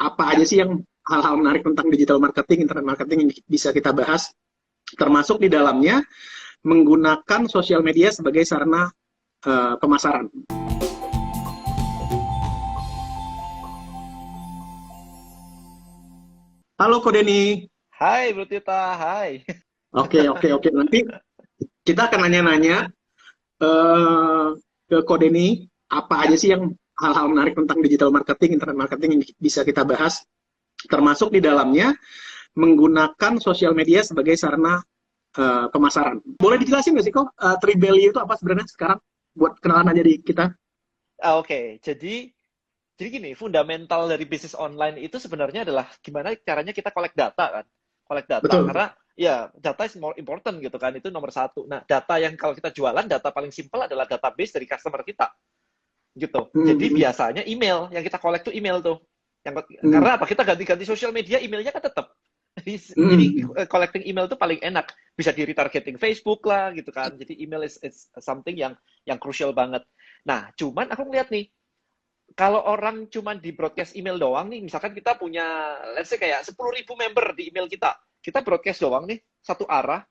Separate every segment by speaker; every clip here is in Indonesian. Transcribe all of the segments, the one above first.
Speaker 1: apa aja sih yang hal-hal menarik tentang digital marketing, internet marketing yang bisa kita bahas, termasuk di dalamnya menggunakan sosial media sebagai sarana pemasaran. Halo Ko Denny.
Speaker 2: Hai Bro Tita, hai.
Speaker 1: Oke, oke, oke. Nanti kita akan nanya-nanya eh, ke Ko Denny, apa
Speaker 2: Ya,
Speaker 1: aja sih yang hal-hal menarik tentang digital marketing, internet marketing yang bisa kita bahas, termasuk di dalamnya menggunakan sosial media sebagai sarana pemasaran. Boleh dijelasin nggak sih kok Tree Value itu apa sebenarnya sekarang? Buat kenalan aja di kita.
Speaker 2: oke. Jadi gini, fundamental dari bisnis online itu sebenarnya adalah gimana caranya kita collect data kan. Collect data,
Speaker 1: Betul.
Speaker 2: karena ya data is more important gitu kan, itu nomor satu. Nah, data yang kalau kita jualan, data paling simple adalah database dari customer kita gitu.
Speaker 1: Hmm,
Speaker 2: Jadi
Speaker 1: hmm,
Speaker 2: biasanya email, yang kita collect tuh email tuh.
Speaker 1: hmm,
Speaker 2: Karena apa? Kita ganti-ganti sosial media, emailnya kan tetap. Jadi
Speaker 1: hmm.
Speaker 2: collecting email itu paling enak. Bisa di retargeting Facebook lah gitu kan. Jadi email is something yang crucial banget. Nah, cuman aku ngeliat nih, kalau orang cuman di broadcast email doang nih, misalkan kita punya, let's say kayak 10.000 member di email kita broadcast doang nih, satu arah,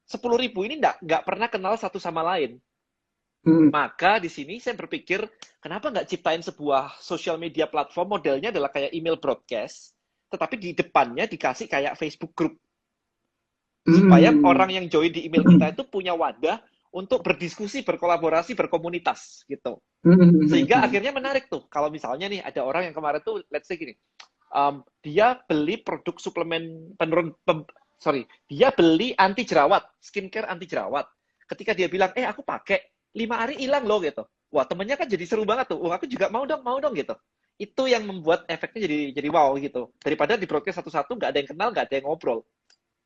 Speaker 2: 10.000 ini nggak pernah kenal satu sama lain.
Speaker 1: Hmm.
Speaker 2: Maka di sini saya berpikir, kenapa nggak ciptain sebuah social media platform modelnya adalah kayak email broadcast, tetapi di depannya dikasih kayak Facebook group, supaya
Speaker 1: Hmm.
Speaker 2: orang yang join di email kita itu punya wadah untuk berdiskusi, berkolaborasi, berkomunitas gitu. Sehingga
Speaker 1: Hmm.
Speaker 2: akhirnya menarik tuh. Kalau misalnya nih ada orang yang kemarin tuh, let's say gini, dia beli produk suplemen penurun, dia beli anti jerawat, skincare anti jerawat. Ketika dia bilang, aku pakai 5 hari hilang loh gitu. Wah, temennya kan jadi seru banget tuh. Wah, aku juga mau dong gitu. Itu yang membuat efeknya jadi wow gitu. Daripada di broadcast satu-satu, nggak ada yang kenal, nggak ada yang ngobrol.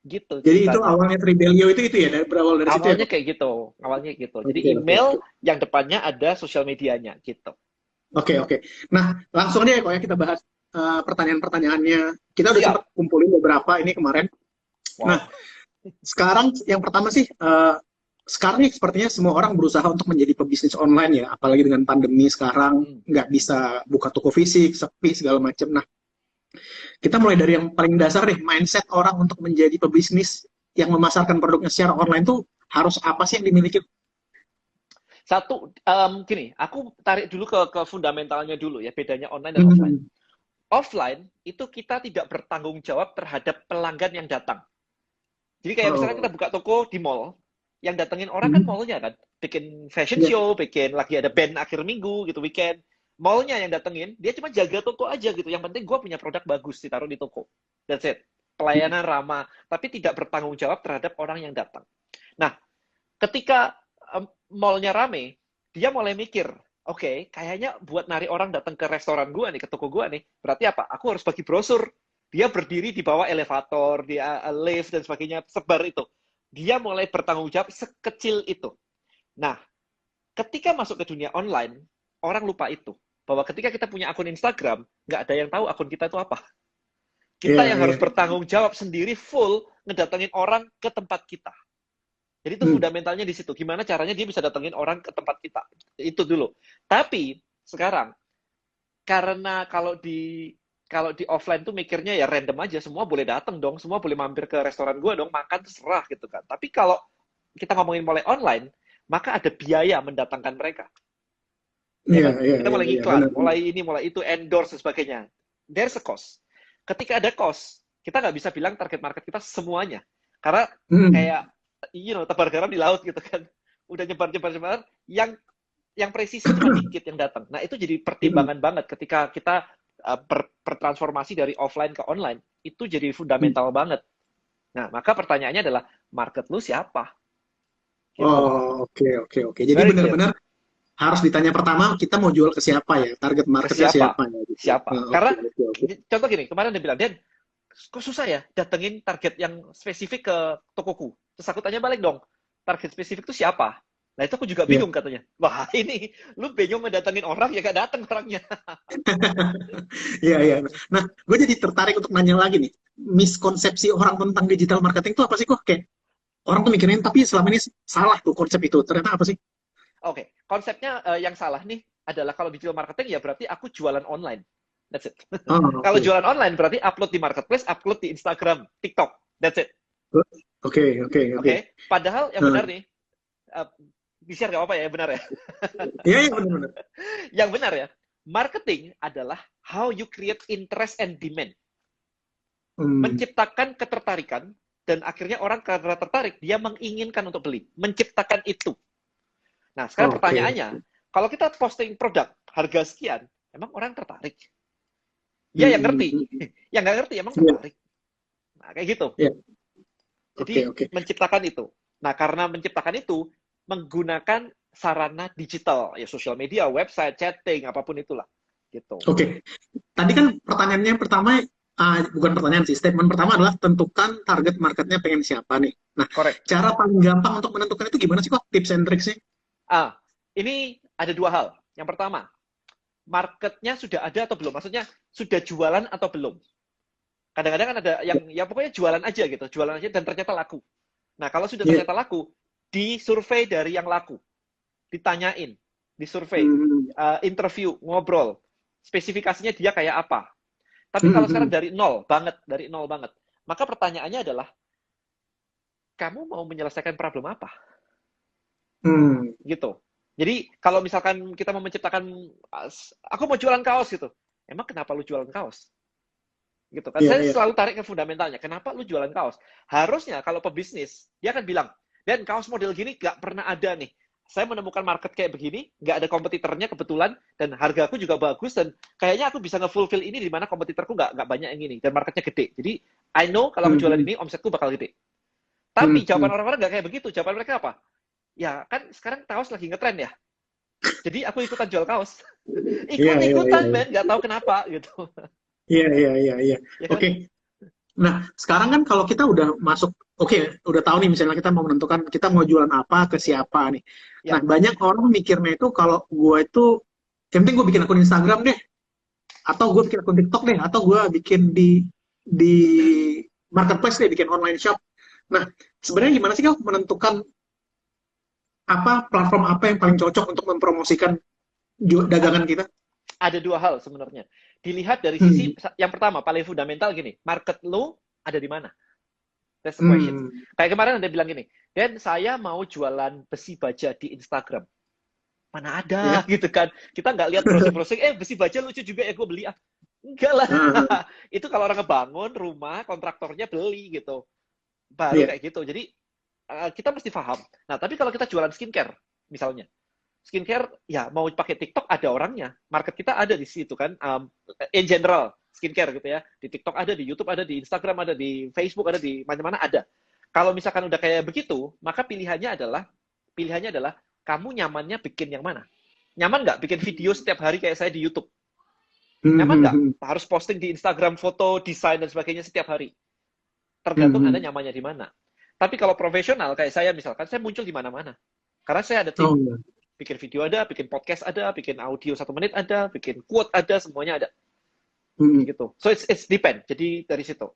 Speaker 2: Gitu
Speaker 1: Jadi itu
Speaker 2: ceritanya.
Speaker 1: awalnya Tree Value itu ya, dari berawal dari situ ya
Speaker 2: Awalnya
Speaker 1: kok.
Speaker 2: kayak gitu. Awalnya gitu. Jadi
Speaker 1: Oke, oke,
Speaker 2: email
Speaker 1: oke.
Speaker 2: yang depannya ada sosial medianya gitu.
Speaker 1: Oke, oke. Nah, langsung aja ya kok ya kita bahas pertanyaan-pertanyaannya. Kita udah sempat
Speaker 2: Siap.
Speaker 1: kumpulin beberapa ini kemarin. Nah,
Speaker 2: Wow.
Speaker 1: sekarang yang pertama sih, sekarang nih sepertinya semua orang berusaha untuk menjadi pebisnis online ya, apalagi dengan pandemi sekarang
Speaker 2: Hmm.
Speaker 1: nggak bisa buka toko fisik, sepi segala macam. Nah, kita mulai dari yang paling dasar deh, mindset orang untuk menjadi pebisnis yang memasarkan produknya secara online tuh harus apa sih yang dimiliki?
Speaker 2: Satu, gini, aku tarik dulu ke fundamentalnya dulu ya, bedanya online dan offline.
Speaker 1: Hmm.
Speaker 2: Offline itu kita tidak bertanggung jawab terhadap pelanggan yang datang. Jadi kayak misalnya
Speaker 1: Oh.
Speaker 2: kita buka toko di mall, yang datengin orang kan
Speaker 1: Hmm.
Speaker 2: mallnya kan, bikin fashion
Speaker 1: Ya.
Speaker 2: show, bikin lagi ada band akhir minggu gitu, weekend. Mallnya yang datengin, dia cuma jaga toko aja gitu. Yang penting gue punya produk bagus ditaruh di toko. That's it. Pelayanan ramah, tapi tidak bertanggung jawab terhadap orang yang datang. Nah, ketika mallnya rame, dia mulai mikir, oke, kayaknya buat narik orang datang ke restoran gua nih, ke toko gua nih, berarti apa? Aku harus bagi brosur. Dia berdiri di bawah elevator, dia lift dan sebagainya, sebar itu. Dia mulai bertanggung jawab sekecil itu. Nah, ketika masuk ke dunia online, orang lupa itu. Bahwa ketika kita punya akun Instagram, nggak ada yang tahu akun kita itu apa.
Speaker 1: Iya,
Speaker 2: Kita yang
Speaker 1: iya.
Speaker 2: harus bertanggung jawab sendiri full ngedatengin orang ke tempat kita. Jadi itu
Speaker 1: Hmm.
Speaker 2: fundamentalnya di situ. Gimana caranya dia bisa datengin orang ke tempat kita. Itu dulu. Tapi sekarang karena kalau di offline tuh mikirnya ya random aja, semua boleh datang dong, semua boleh mampir ke restoran gua dong, makan terserah gitu kan. Tapi kalau kita ngomongin mulai online, maka ada biaya mendatangkan mereka, ya
Speaker 1: Iya,
Speaker 2: kan?
Speaker 1: iya,
Speaker 2: Kita
Speaker 1: iya,
Speaker 2: mulai
Speaker 1: iya,
Speaker 2: iklan,
Speaker 1: benar, benar.
Speaker 2: mulai ini, mulai itu, endorse dan sebagainya. There's a cost. Ketika ada cost, kita nggak bisa bilang target market kita semuanya. Karena
Speaker 1: Hmm.
Speaker 2: kayak, tebar garam di laut gitu kan. Udah nyebar-nyebar, yang presisi cuma dikit yang datang. Nah, itu jadi
Speaker 1: Hmm.
Speaker 2: pertimbangan banget ketika kita bertransformasi dari offline ke online. Itu jadi
Speaker 1: Hmm.
Speaker 2: fundamental banget. Nah, maka pertanyaannya adalah, market lu siapa? Gitu.
Speaker 1: Oh, oke, oke, oke. Jadi
Speaker 2: Very clear.
Speaker 1: benar-benar harus ditanya pertama kita mau jual ke siapa ya, target
Speaker 2: Ke
Speaker 1: marketnya
Speaker 2: siapa?
Speaker 1: siapa ya gitu.
Speaker 2: Siapa?
Speaker 1: Oke,
Speaker 2: Karena,
Speaker 1: oke, oke.
Speaker 2: contoh gini, kemarin dia bilang, Den, kok susah ya datengin target yang spesifik ke tokoku. Terus aku tanya balik dong, target spesifik itu siapa? Nah itu aku juga
Speaker 1: Ya.
Speaker 2: bingung katanya. Wah ini, lu bingung ngedatengin orang ya gak dateng orangnya.
Speaker 1: Iya, iya. Nah, gue jadi tertarik untuk nanya lagi nih. Miskonsepsi orang tentang digital marketing itu apa sih kok? Kayak orang tuh mikirin tapi selama ini salah tuh konsep itu. Ternyata apa sih?
Speaker 2: Oke, konsepnya yang salah nih adalah kalau digital marketing ya berarti aku jualan online. That's it.
Speaker 1: Oh,
Speaker 2: Kalau
Speaker 1: oke.
Speaker 2: jualan online berarti upload di marketplace, upload di Instagram, TikTok. That's it.
Speaker 1: Oke, oke, oke.
Speaker 2: Oke. Padahal yang
Speaker 1: Nah,
Speaker 2: benar nih, uh, di-share nggak apa-apa ya, yang benar ya.
Speaker 1: iya, iya, benar-benar.
Speaker 2: Yang benar ya, marketing adalah how you create interest and demand.
Speaker 1: Hmm,
Speaker 2: Menciptakan ketertarikan, dan akhirnya orang karena tertarik, dia menginginkan untuk beli. Menciptakan itu. Nah, sekarang
Speaker 1: oke.
Speaker 2: pertanyaannya, kalau kita posting produk harga sekian, emang orang tertarik? Ya, yang
Speaker 1: Hmm,
Speaker 2: ngerti. Yang nggak ngerti, emang
Speaker 1: iya,
Speaker 2: tertarik. Nah, kayak gitu.
Speaker 1: iya. Oke,
Speaker 2: Jadi,
Speaker 1: oke.
Speaker 2: menciptakan itu. Nah, karena menciptakan itu, menggunakan sarana digital, ya sosial media, website, chatting, apapun itulah. Gitu.
Speaker 1: Oke. Tadi kan pertanyaannya pertama, bukan pertanyaan sih, statement pertama adalah tentukan target marketnya pengen siapa nih. Nah,
Speaker 2: Correct.
Speaker 1: cara paling gampang untuk menentukan itu gimana sih kok? Tips and tricksnya?
Speaker 2: Ini ada dua hal. Yang pertama, marketnya sudah ada atau belum? Maksudnya, sudah jualan atau belum? Kadang-kadang kan ada yang, ya pokoknya jualan aja gitu. Jualan aja dan ternyata laku. Nah, kalau sudah
Speaker 1: Iya.
Speaker 2: ternyata laku, disurvei dari yang laku. Ditanyain, disurvei,
Speaker 1: Hmm,
Speaker 2: interview, ngobrol. Spesifikasinya dia kayak apa. Tapi
Speaker 1: hmm,
Speaker 2: kalau sekarang
Speaker 1: hmm,
Speaker 2: dari nol banget, maka pertanyaannya adalah, kamu mau menyelesaikan problem apa?
Speaker 1: hmm.
Speaker 2: Gitu. Jadi kalau misalkan kita mau menciptakan, aku mau jualan kaos gitu, emang kenapa lu jualan kaos? Gitu kan.
Speaker 1: Iya,
Speaker 2: Saya
Speaker 1: iya.
Speaker 2: selalu tarik ke fundamentalnya. Kenapa lu jualan kaos? Harusnya kalau pebisnis, dia akan bilang, dan kaos model gini gak pernah ada nih. Saya menemukan market kayak begini, nggak ada kompetitornya kebetulan, dan hargaku juga bagus, dan kayaknya aku bisa nge-fulfill ini di mana kompetitorku nggak banyak yang ini, dan marketnya gede. Jadi, I know kalau aku
Speaker 1: Hmm,
Speaker 2: jualan
Speaker 1: hmm,
Speaker 2: ini, omsetku bakal gede.
Speaker 1: hmm,
Speaker 2: Tapi
Speaker 1: hmm.
Speaker 2: jawaban orang-orang nggak kayak begitu. Jawaban mereka apa? Ya, kan sekarang kaos lagi ngetren ya. Jadi aku ikutan jual kaos.
Speaker 1: Iya, iya, iya,
Speaker 2: Ikut-ikutan,
Speaker 1: iya.
Speaker 2: men. Nggak tahu kenapa, gitu.
Speaker 1: Iya, iya, iya, iya.
Speaker 2: Ya
Speaker 1: Oke.
Speaker 2: kan?
Speaker 1: Nah, sekarang kan kalau kita udah masuk, oke, udah tahu nih misalnya kita mau menentukan kita mau jualan apa ke siapa nih. Nah,
Speaker 2: Ya.
Speaker 1: banyak orang mikirnya itu kalau gue itu, yang penting gue bikin akun Instagram deh, atau gue bikin akun TikTok deh, atau gue bikin di marketplace deh, bikin online shop. Nah, sebenarnya gimana sih kau menentukan apa platform apa yang paling cocok untuk mempromosikan dagangan kita?
Speaker 2: Ada dua hal sebenarnya. Dilihat dari sisi,
Speaker 1: Hmm.
Speaker 2: yang pertama, paling fundamental gini, market lu ada di mana? That's the question.
Speaker 1: Hmm.
Speaker 2: Kayak kemarin Anda bilang gini, dan saya mau jualan besi baja di Instagram. Mana ada,
Speaker 1: Ya.
Speaker 2: gitu kan. Kita nggak lihat browsing-browsing, besi baja lucu juga ya, gue beli. Enggak lah.
Speaker 1: Ah,
Speaker 2: Itu kalau orang ngebangun rumah, kontraktornya beli gitu. Baru
Speaker 1: iya.
Speaker 2: kayak gitu. Jadi, kita mesti paham. Nah, tapi kalau kita jualan skincare, misalnya, skincare ya mau pakai TikTok ada orangnya, market kita ada di situ kan, in general skincare gitu ya, di TikTok ada, di YouTube ada, di Instagram ada, di Facebook ada, di mana-mana ada. Kalau misalkan udah kayak begitu, maka pilihannya adalah kamu nyamannya bikin yang mana? Nyaman nggak bikin video setiap hari kayak saya di YouTube?
Speaker 1: Hmm,
Speaker 2: Nyaman
Speaker 1: hmm,
Speaker 2: nggak
Speaker 1: hmm,
Speaker 2: harus posting di Instagram foto, desain dan sebagainya setiap hari?
Speaker 1: hmm,
Speaker 2: Tergantung Anda
Speaker 1: hmm.
Speaker 2: nyamannya di mana. Tapi kalau profesional kayak saya misalkan, saya muncul di mana-mana. Karena saya ada
Speaker 1: Oh,
Speaker 2: tim,
Speaker 1: iya.
Speaker 2: bikin video ada, bikin podcast ada, bikin audio 1 menit ada, bikin quote ada, semuanya ada.
Speaker 1: Hmm.
Speaker 2: Gitu. So it's depend. Jadi dari situ.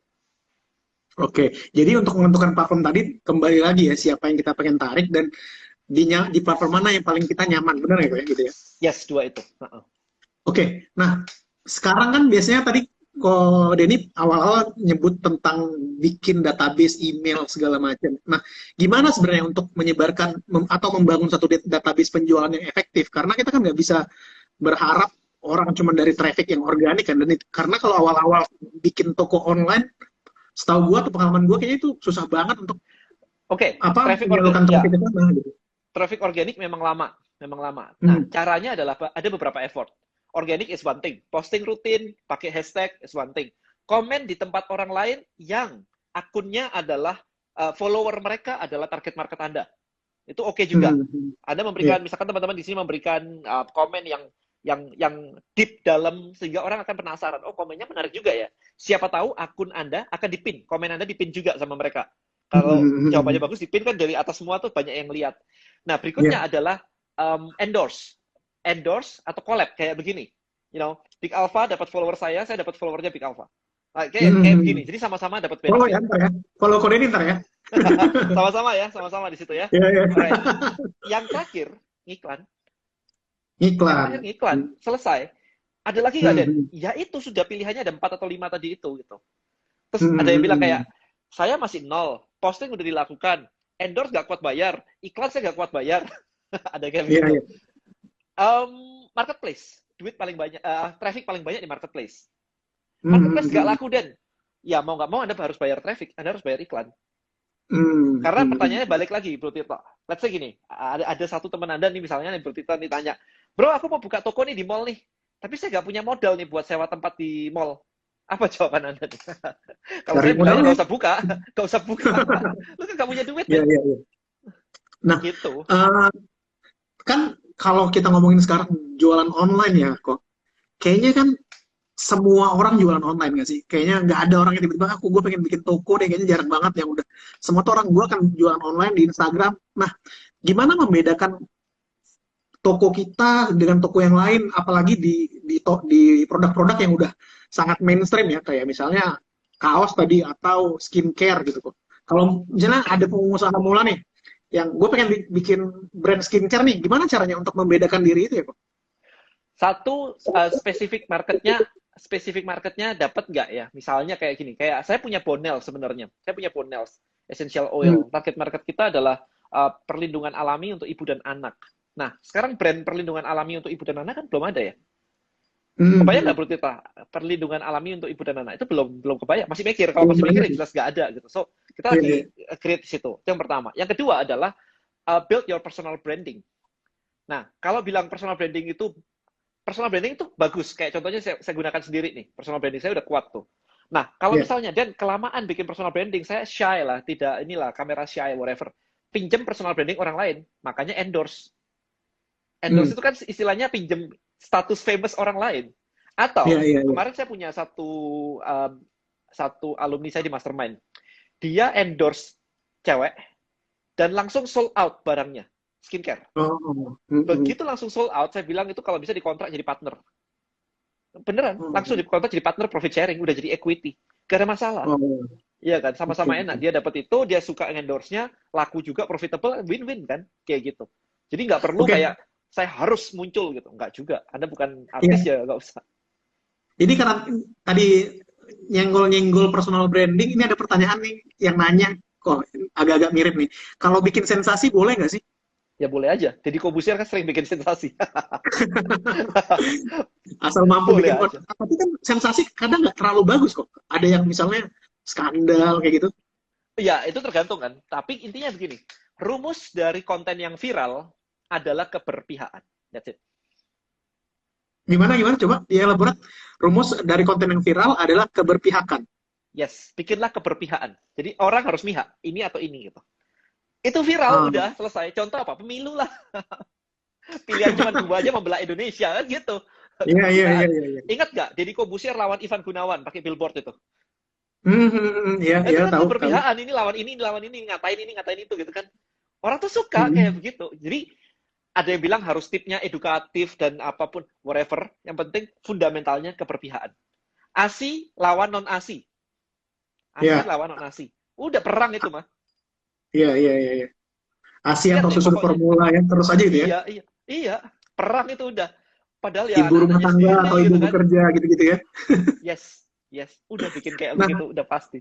Speaker 1: Oke, jadi untuk menentukan platform tadi kembali lagi ya siapa yang kita pengen tarik dan di platform mana yang paling kita nyaman, benar ya kok ya gitu ya?
Speaker 2: Yes, dua itu.
Speaker 1: Oke, nah sekarang kan biasanya tadi kok Denny awal-awal nyebut tentang bikin database email segala macam. Nah, gimana sebenarnya untuk menyebarkan atau membangun satu database penjualan yang efektif? Karena kita kan nggak bisa berharap orang cuma dari traffic yang organik kan. Karena kalau awal-awal bikin toko online, setahu gua atau pengalaman gua kayaknya itu susah banget untuk
Speaker 2: Oke,
Speaker 1: apa
Speaker 2: traffic organik
Speaker 1: menyalurkan
Speaker 2: ya.
Speaker 1: traffic ke sana gitu.
Speaker 2: Traffic organik memang lama, memang lama. Nah,
Speaker 1: Hmm.
Speaker 2: caranya adalah ada beberapa effort. Organic is one thing. Posting rutin, pakai hashtag is one thing. Komen di tempat orang lain yang akunnya adalah follower mereka adalah target market Anda. Itu oke juga.
Speaker 1: Hmm. Hmm.
Speaker 2: Anda
Speaker 1: Iya.
Speaker 2: memberikan, misalkan teman-teman di sini memberikan komen yang deep dalam sehingga orang akan penasaran. Oh, komennya menarik juga ya. Siapa tahu akun Anda akan dipin, komen Anda dipin juga sama mereka.
Speaker 1: Hmm.
Speaker 2: Kalau
Speaker 1: Hmm.
Speaker 2: jawabannya
Speaker 1: Hmm.
Speaker 2: bagus, dipin kan dari atas semua tuh banyak yang lihat. Nah,
Speaker 1: Iya.
Speaker 2: berikutnya adalah endorse atau collab kayak begini. Big Alpha dapat follower saya dapat followernya Big Alpha. Nah, kayak begini.
Speaker 1: Hmm.
Speaker 2: Jadi sama-sama dapat
Speaker 1: Follow ya
Speaker 2: benefit.
Speaker 1: ntar ya. Follow kode ini ntar ya.
Speaker 2: Sama-sama ya, sama-sama di situ ya.
Speaker 1: Iya, iya.
Speaker 2: Alright. Yang terakhir, iklan. Yang
Speaker 1: Iklan.
Speaker 2: terakhir iklan. Selesai. Ada lagi nggak, Den? Ya itu sudah pilihannya ada 4 atau 5 tadi itu gitu. Terus ada yang bilang kayak, saya masih nol, posting udah dilakukan, endorse nggak kuat bayar, iklan saya nggak kuat bayar. Ada kayak
Speaker 1: Iya,
Speaker 2: begitu.
Speaker 1: iya.
Speaker 2: Marketplace, duit paling banyak, traffic paling banyak di marketplace.
Speaker 1: Hmm,
Speaker 2: Marketplace nggak
Speaker 1: hmm,
Speaker 2: laku, Den. Ya mau nggak mau Anda harus bayar traffic, Anda harus bayar iklan. Karena
Speaker 1: hmm.
Speaker 2: pertanyaannya balik lagi, Bro Tito. Let's say gini, ada satu teman Anda nih misalnya nih Bro Tito nih tanya, bro aku mau buka toko nih di mall nih, tapi saya nggak punya modal nih buat sewa tempat di mall. Apa jawaban Anda nih? Kalau
Speaker 1: Cari
Speaker 2: saya bilangnya
Speaker 1: modalnya.
Speaker 2: nggak usah buka, nggak usah buka. Lu kan nggak punya duit,
Speaker 1: Iya,
Speaker 2: men.
Speaker 1: iya, iya. Nah,
Speaker 2: Gitu.
Speaker 1: eh, kan kalau kita ngomongin sekarang jualan online ya kok, kayaknya kan semua orang jualan online nggak sih? Kayaknya nggak ada orang yang tiba-tiba gue pengen bikin toko deh, kayaknya jarang banget yang udah. Semua tuh orang gue akan jualan online di Instagram. Nah, gimana membedakan toko kita dengan toko yang lain, apalagi di produk-produk yang udah sangat mainstream ya, kayak misalnya kaos tadi atau skincare gitu kok. Kalau misalnya ada pengusaha pemula nih, yang gue pengen bikin brand skincare nih, gimana caranya untuk membedakan diri itu ya kok?
Speaker 2: Satu, spesifik marketnya dapat nggak ya? Misalnya kayak gini, kayak saya punya Bonel sebenarnya. Saya punya Bonels Essential
Speaker 1: Hmm.
Speaker 2: Oil. Target market kita adalah perlindungan alami untuk ibu dan anak. Nah, sekarang brand perlindungan alami untuk ibu dan anak kan belum ada ya.
Speaker 1: Hmm.
Speaker 2: Kebayang
Speaker 1: Hmm.
Speaker 2: nggak, Bro Tita? Perlindungan alami untuk ibu dan anak itu belum belum kebayang. Masih mikir. Kalau
Speaker 1: Belum
Speaker 2: masih mikir
Speaker 1: banyak
Speaker 2: ya
Speaker 1: ya.
Speaker 2: jelas nggak ada gitu. So kita
Speaker 1: Iya,
Speaker 2: lagi
Speaker 1: iya.
Speaker 2: create di situ. Itu yang pertama. Yang kedua adalah build your personal branding. Nah, kalau bilang personal branding itu bagus. Kayak contohnya saya gunakan sendiri nih. Personal branding saya udah kuat tuh. Nah, kalau
Speaker 1: Iya.
Speaker 2: misalnya dan kelamaan bikin personal branding, saya shy lah, tidak inilah kamera shy whatever. Pinjam personal branding orang lain, makanya endorse.
Speaker 1: Hmm.
Speaker 2: Endorse itu kan istilahnya pinjam status famous orang lain.
Speaker 1: Iya,
Speaker 2: Atau
Speaker 1: iya, iya.
Speaker 2: kemarin saya punya um, satu alumni saya di mastermind. Dia endorse cewek dan langsung sold out barangnya, skincare.
Speaker 1: Oh, oh. Hmm, hmm.
Speaker 2: Begitu langsung sold out, saya bilang itu kalau bisa dikontrak jadi partner. Beneran, langsung
Speaker 1: Oh,
Speaker 2: dikontrak jadi partner profit sharing, udah jadi equity. Gak ada masalah.
Speaker 1: oh.
Speaker 2: Iya kan,
Speaker 1: Oke,
Speaker 2: sama-sama enak.
Speaker 1: oke.
Speaker 2: Dia dapat itu, dia suka endorse-nya, laku juga, profitable, win-win kan, kayak gitu. Jadi nggak perlu
Speaker 1: Oke,
Speaker 2: kayak saya harus muncul gitu, nggak juga. Anda bukan artis
Speaker 1: iya.
Speaker 2: ya nggak usah.
Speaker 1: Jadi karena tadi nyenggol-nyenggol personal branding, ini ada pertanyaan nih yang nanya, kok agak-agak mirip nih. Kalau bikin sensasi boleh nggak sih?
Speaker 2: Ya boleh aja. Jadi Kobusier kan sering bikin sensasi.
Speaker 1: Asal mampu
Speaker 2: Boleh
Speaker 1: bikin
Speaker 2: aja.
Speaker 1: konten. Tapi kan sensasi kadang nggak terlalu bagus kok. Ada yang misalnya skandal kayak gitu.
Speaker 2: Ya, itu tergantung kan. Tapi intinya begini, rumus dari konten yang viral adalah keberpihakan. That's it.
Speaker 1: Gimana? Coba dielaborat. Rumus dari konten yang viral adalah keberpihakan.
Speaker 2: Yes, bikinlah keberpihakan. Jadi orang harus mihak, ini atau ini gitu. Itu viral,
Speaker 1: Ah,
Speaker 2: udah selesai. Contoh apa? Pemilu lah. Pilihan cuma dua aja membelah Indonesia kan gitu.
Speaker 1: iya, iya, iya,
Speaker 2: Keberpihakan.
Speaker 1: iya, iya.
Speaker 2: Ingat gak, Deddy Kobusier lawan Ivan Gunawan pakai billboard itu?
Speaker 1: Iya,
Speaker 2: Nah,
Speaker 1: iya,
Speaker 2: itu kan
Speaker 1: tahu, tahu.
Speaker 2: keberpihakan, ini lawan ini, ngatain itu gitu kan. Orang tuh suka kayak
Speaker 1: Hmm.
Speaker 2: begitu. Jadi ada yang bilang harus tipnya edukatif dan apapun, whatever. Yang penting fundamentalnya keberpihakan. ASI lawan non-ASI. ASI
Speaker 1: Iya,
Speaker 2: lawan non-ASI. Udah perang itu mah.
Speaker 1: iya, iya, iya, iya. Asia
Speaker 2: Lihat
Speaker 1: atau
Speaker 2: deh
Speaker 1: susu
Speaker 2: pokoknya.
Speaker 1: formula ya, terus aja gitu ya.
Speaker 2: Iya, iya, iya. Perang itu udah. Padahal ya
Speaker 1: Ibu rumah
Speaker 2: anak-anaknya
Speaker 1: tangga
Speaker 2: sendiri
Speaker 1: atau ibu
Speaker 2: gitu kan.
Speaker 1: bekerja gitu-gitu ya.
Speaker 2: Yes, yes. Udah bikin kayak
Speaker 1: Nah,
Speaker 2: begitu, udah pasti.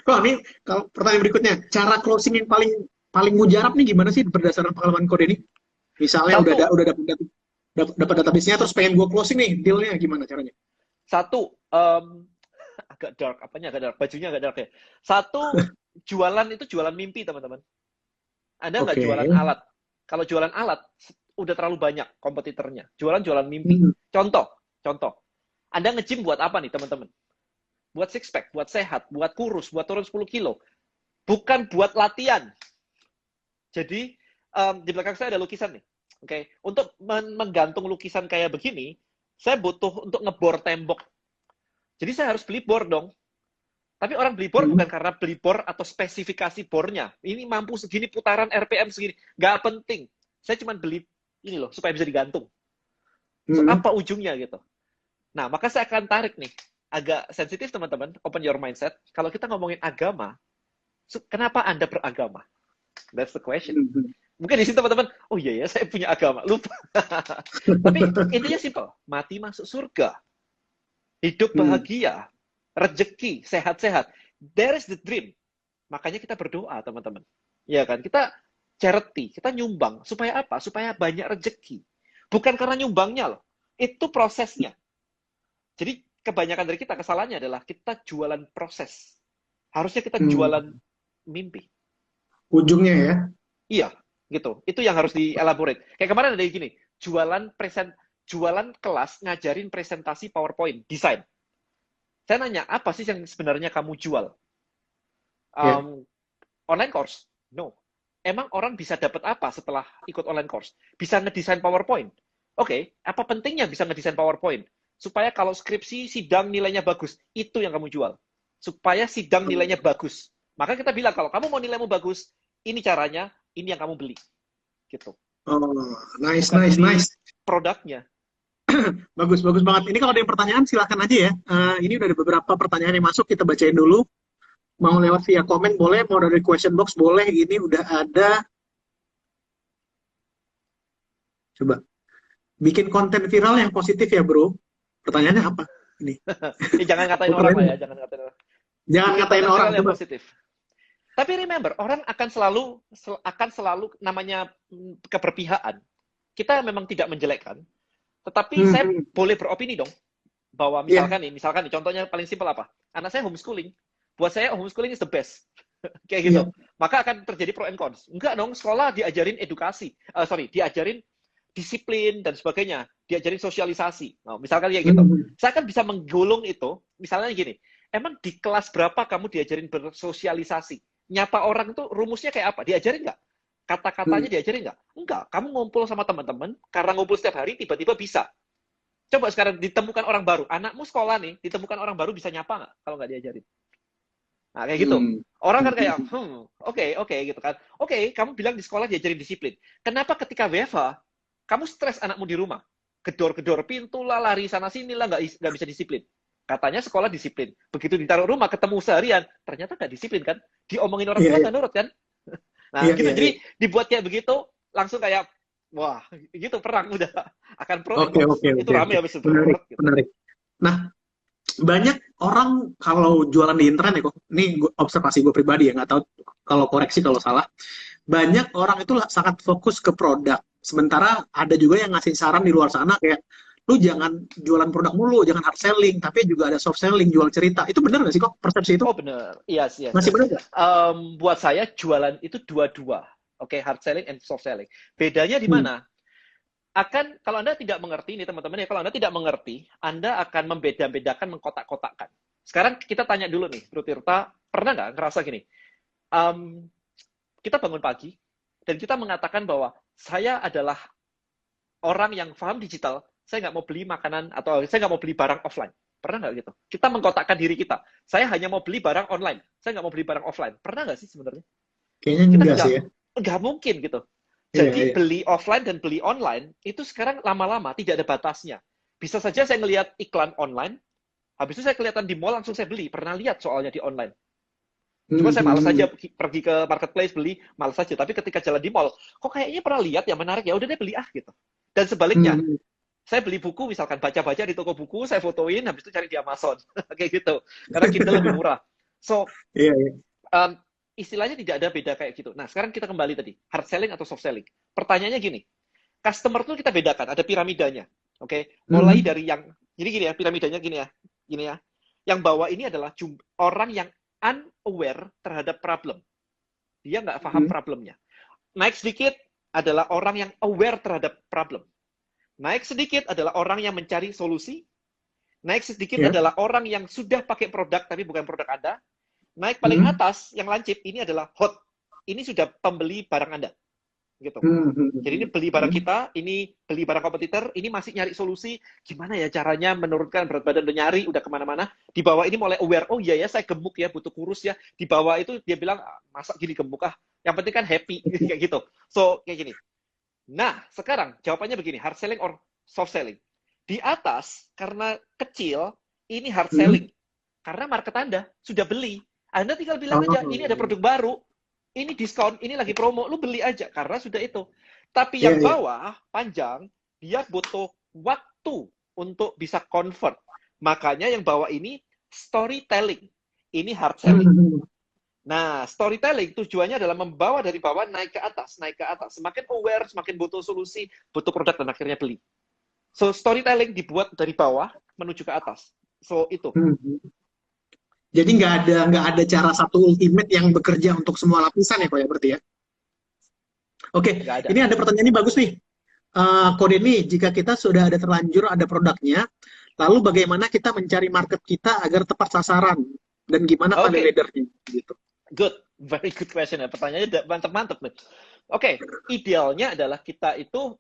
Speaker 1: kok ini kalau pertanyaan berikutnya, cara closing yang paling paling mujarab nih gimana sih berdasarkan pengalaman kode ini? Misalnya
Speaker 2: Satu,
Speaker 1: udah dapat database-nya terus pengen gue closing nih, dealnya gimana caranya?
Speaker 2: satu, agak dark, apanya agak dark, bajunya agak dark ya. Satu, jualan itu jualan mimpi, teman-teman. Anda nggak
Speaker 1: Oke.
Speaker 2: jualan alat. Kalau jualan alat, udah terlalu banyak kompetitornya. Jualan mimpi.
Speaker 1: Hmm.
Speaker 2: Contoh. Anda nge-gym buat apa nih, teman-teman? Buat six pack, buat sehat, buat kurus, buat turun 10 kilo. Bukan buat latihan. Jadi, di belakang saya ada lukisan nih. Oke, untuk menggantung lukisan kayak begini, saya butuh untuk ngebor tembok. Jadi saya harus beli bor dong. Tapi orang beli bor
Speaker 1: Hmm.
Speaker 2: bukan karena beli bor atau spesifikasi bornya. Ini mampu segini, putaran RPM segini. Nggak penting. Saya cuma beli ini loh, supaya bisa digantung. So,
Speaker 1: Hmm.
Speaker 2: apa ujungnya gitu. Nah, maka saya akan tarik nih. Agak sensitif teman-teman, open your mindset. Kalau kita ngomongin agama, kenapa Anda beragama? That's the question.
Speaker 1: Hmm.
Speaker 2: Mungkin di situ teman-teman, oh iya ya, saya punya agama, lupa. Tapi intinya simpel, mati masuk surga, hidup
Speaker 1: Hmm.
Speaker 2: bahagia, rezeki, sehat-sehat. There is the dream. Makanya kita berdoa, teman-teman. Ya kan? Kita charity, kita nyumbang. Supaya apa? Supaya banyak rezeki. Bukan karena nyumbangnya loh. Itu prosesnya. Jadi kebanyakan dari kita kesalahannya adalah kita jualan proses. Harusnya kita
Speaker 1: Hmm.
Speaker 2: jualan mimpi.
Speaker 1: Ujungnya ya.
Speaker 2: Iya, gitu. Itu yang harus dielaborate. Kayak kemarin ada gini, jualan kelas ngajarin presentasi PowerPoint, desain. Saya nanya, apa sih yang sebenarnya kamu jual?
Speaker 1: Ya.
Speaker 2: Um, Online course? No. Emang orang bisa dapat apa setelah ikut online course? Bisa ngedesain PowerPoint. Oke, apa pentingnya bisa ngedesain PowerPoint? Supaya kalau skripsi, sidang nilainya bagus. Itu yang kamu jual. Supaya sidang nilainya bagus. Maka kita bilang, kalau kamu mau nilaimu bagus, ini caranya, ini yang kamu beli. Gitu.
Speaker 1: Oh, nice,
Speaker 2: Bukan
Speaker 1: nice,
Speaker 2: beli
Speaker 1: nice.
Speaker 2: produknya.
Speaker 1: Bagus, bagus banget. Ini kalau ada yang pertanyaan, silahkan aja ya. Ini udah ada beberapa pertanyaan yang masuk, kita bacain dulu. Mau lewat via komen boleh, mau dari question box boleh. Ini udah ada. Coba. Bikin konten viral yang positif ya, bro. Pertanyaannya apa? Ini.
Speaker 2: Jangan ngatain
Speaker 1: Oh,
Speaker 2: orang
Speaker 1: keren.
Speaker 2: lah ya, jangan ngatain orang.
Speaker 1: Jangan
Speaker 2: Bikin
Speaker 1: ngatain
Speaker 2: konten
Speaker 1: orang,
Speaker 2: viral yang
Speaker 1: coba.
Speaker 2: positif. Tapi remember, orang akan selalu namanya keberpihakan. Kita memang tidak menjelekkan, tetapi
Speaker 1: Hmm,
Speaker 2: saya
Speaker 1: hmm.
Speaker 2: boleh beropini dong bahwa
Speaker 1: Iya,
Speaker 2: misalkan nih, contohnya paling simpel apa? Anak saya homeschooling. Buat saya homeschooling is the best. Kayak gitu.
Speaker 1: iya.
Speaker 2: Maka akan terjadi pro and cons. Enggak dong, sekolah diajarin edukasi. Diajarin disiplin dan sebagainya. Diajarin sosialisasi. Nah, misalkan kayak gitu.
Speaker 1: Hmm, hmm.
Speaker 2: Saya kan bisa menggulung itu, misalnya gini, emang di kelas berapa kamu diajarin bersosialisasi? Nyapa orang itu rumusnya kayak apa? Diajarin nggak?
Speaker 1: Hmm.
Speaker 2: Kata-katanya diajarin nggak? Enggak. Kamu ngumpul sama teman-teman, karena ngumpul setiap hari, tiba-tiba bisa. Coba sekarang ditemukan orang baru. Anakmu sekolah nih, ditemukan orang baru bisa nyapa nggak kalau nggak diajarin? Nah, kayak gitu.
Speaker 1: Hmm.
Speaker 2: Orang
Speaker 1: Hmm,
Speaker 2: kan kayak,
Speaker 1: hmm.
Speaker 2: oke, gitu kan. Oke, kamu bilang di sekolah diajarin disiplin. Kenapa ketika WFH, kamu stres anakmu di rumah? Gedor-gedor pintu lah, lari sana-sini lah, nggak bisa disiplin. Katanya sekolah disiplin. Begitu ditaruh rumah, ketemu seharian, ternyata nggak disiplin kan? Diomongin orang
Speaker 1: Iya,
Speaker 2: tua
Speaker 1: iya,
Speaker 2: nggak nurut kan? Nah,
Speaker 1: iya,
Speaker 2: gitu.
Speaker 1: iya, iya.
Speaker 2: Jadi dibuat kayak begitu, langsung kayak, wah, gitu perang udah. Akan pro and
Speaker 1: Oke,
Speaker 2: cons.
Speaker 1: oke,
Speaker 2: Itu
Speaker 1: oke, oke.
Speaker 2: rame habis itu.
Speaker 1: Menarik,
Speaker 2: Gitu.
Speaker 1: menarik. Nah, banyak orang kalau jualan di internet ya kok, ini observasi gue pribadi ya, nggak tahu kalau koreksi kalau salah. Banyak orang itu sangat fokus ke produk. Sementara ada juga yang ngasih saran di luar sana kayak, lu jangan jualan produk mulu, jangan hard selling, tapi juga ada soft selling, jual cerita. Itu benar nggak sih kok persepsi itu?
Speaker 2: Oh benar, yes, yes,
Speaker 1: Masih
Speaker 2: yes.
Speaker 1: benar nggak?
Speaker 2: Buat saya jualan itu dua-dua, oke, hard selling and soft selling. Bedanya di
Speaker 1: Hmm.
Speaker 2: mana? Kalau Anda tidak mengerti nih teman-teman ya, kalau Anda tidak mengerti, Anda akan membeda-bedakan, mengkotak-kotakkan. Sekarang kita tanya dulu nih, Bro Tirta, pernah nggak ngerasa gini? Um, kita bangun pagi dan kita mengatakan bahwa saya adalah orang yang paham digital, saya nggak mau beli makanan atau saya nggak mau beli barang offline. Pernah nggak gitu? Kita mengkotakkan diri kita. Saya hanya mau beli barang online. Saya nggak mau beli barang offline. Pernah nggak sih sebenarnya?
Speaker 1: Kayaknya
Speaker 2: Kita
Speaker 1: enggak sih ya.
Speaker 2: nggak mungkin gitu.
Speaker 1: Iya,
Speaker 2: Jadi
Speaker 1: iya.
Speaker 2: beli offline dan beli online itu sekarang lama-lama tidak ada batasnya. Bisa saja saya ngelihat iklan online, habis itu saya kelihatan di mall langsung saya beli. Pernah lihat soalnya di online. Cuma
Speaker 1: Hmm,
Speaker 2: saya
Speaker 1: hmm,
Speaker 2: malas
Speaker 1: hmm.
Speaker 2: saja pergi ke marketplace beli, malas saja. Tapi ketika jalan di mall, kok kayaknya pernah lihat yang menarik ya udah deh beli gitu. Dan sebaliknya,
Speaker 1: Hmm,
Speaker 2: saya beli buku misalkan baca-baca di toko buku, saya fotoin, habis itu cari di Amazon kayak gitu. Karena Kindle lebih murah. So
Speaker 1: iya, iya.
Speaker 2: um, istilahnya tidak ada beda kayak gitu. Nah sekarang kita kembali tadi hard selling atau soft selling. Pertanyaannya gini, customer tuh kita bedakan, ada piramidanya, oke? Mulai
Speaker 1: Hmm,
Speaker 2: dari yang jadi gini ya, piramidanya gini ya. Yang bawah ini adalah orang yang unaware terhadap problem. Dia nggak paham
Speaker 1: hmm,
Speaker 2: problemnya. Naik sedikit adalah orang yang aware terhadap problem. Naik sedikit adalah orang yang mencari solusi. Naik sedikit
Speaker 1: ya.
Speaker 2: adalah orang yang sudah pakai produk tapi bukan produk Anda. Naik paling
Speaker 1: Hmm,
Speaker 2: atas yang lancip ini adalah hot. Ini sudah pembeli barang Anda, gitu.
Speaker 1: hmm, hmm,
Speaker 2: Jadi ini
Speaker 1: hmm,
Speaker 2: beli barang
Speaker 1: hmm.
Speaker 2: kita, ini beli barang kompetitor, ini masih nyari solusi, gimana ya caranya menurunkan berat badan, udah nyari, udah kemana-mana. Di bawah ini mulai aware, oh iya ya saya gemuk ya, butuh kurus ya. Di bawah itu dia bilang, masa gini gemuk ah, yang penting kan happy, kayak gitu. So, kayak gini. Nah, sekarang jawabannya begini, hard selling or soft selling. Di atas, karena kecil, ini hard
Speaker 1: Hmm.
Speaker 2: selling. Karena market Anda sudah beli. Anda tinggal bilang aja, ini ada
Speaker 1: Oh,
Speaker 2: produk baru. ini diskon, ini lagi promo, lu beli aja karena sudah itu. Tapi
Speaker 1: Iya,
Speaker 2: yang
Speaker 1: iya.
Speaker 2: bawah panjang, dia butuh waktu untuk bisa convert. Makanya yang bawah ini storytelling. Ini hard selling.
Speaker 1: Hmm.
Speaker 2: Nah, storytelling tujuannya adalah membawa dari bawah naik ke atas, naik ke atas. Semakin aware, semakin butuh solusi, butuh produk dan akhirnya beli. So, storytelling dibuat dari bawah menuju ke atas. So, itu.
Speaker 1: Hmm. Jadi nggak ada cara satu ultimate yang bekerja untuk semua lapisan ya kok ya berarti ya. Oke,
Speaker 2: Nggak ada.
Speaker 1: ini ada pertanyaan ini bagus nih. Kode ini, jika kita sudah ada terlanjur ada produknya, lalu bagaimana kita mencari market kita agar tepat sasaran dan gimana value
Speaker 2: Oke,
Speaker 1: leadernya gitu.
Speaker 2: good. Very good question ya. Pertanyaannya mantep-mantep nih. Oke, idealnya adalah kita itu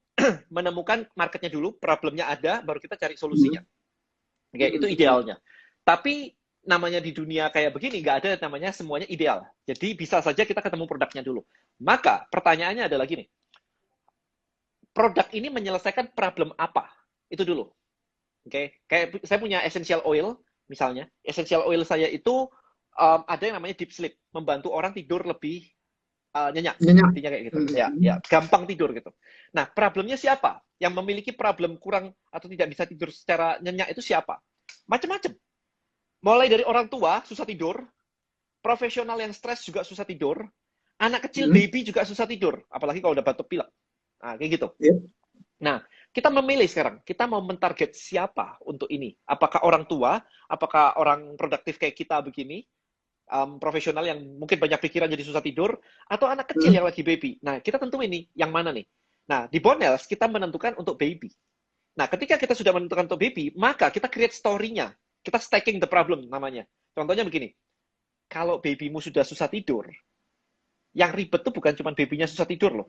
Speaker 2: menemukan marketnya dulu, problemnya ada, baru kita cari solusinya.
Speaker 1: Hmm.
Speaker 2: Oke, itu idealnya. Tapi namanya di dunia kayak begini, nggak ada namanya semuanya ideal. Jadi bisa saja kita ketemu produknya dulu. Maka pertanyaannya adalah gini, produk ini menyelesaikan problem apa? Itu dulu. Oke, kayak saya punya essential oil, misalnya. Essential oil saya itu ada yang namanya deep sleep, membantu orang tidur lebih nyenyak.
Speaker 1: Nyenyak.
Speaker 2: Artinya kayak gitu. Ya,
Speaker 1: Hmm.
Speaker 2: ya, gampang tidur gitu. Nah, problemnya siapa? Yang memiliki problem kurang atau tidak bisa tidur secara nyenyak itu siapa? Macam-macam. Mulai dari orang tua susah tidur, profesional yang stres juga susah tidur, anak kecil
Speaker 1: Hmm.
Speaker 2: baby juga susah tidur, apalagi kalau udah batuk pilek. Nah, kayak gitu.
Speaker 1: Ya.
Speaker 2: Nah, kita memilih sekarang, kita mau mentarget siapa untuk ini? Apakah orang tua, apakah orang produktif kayak kita begini, profesional yang mungkin banyak pikiran jadi susah tidur, atau anak kecil
Speaker 1: Hmm.
Speaker 2: yang lagi baby. Nah, kita tentu ini, yang mana nih? Nah, di Bonels kita menentukan untuk baby. Nah, ketika kita sudah menentukan untuk baby, maka kita create story-nya. Kita stacking the problem namanya. Contohnya begini, kalau babymu sudah susah tidur, yang ribet tuh bukan cuma babynya susah tidur loh.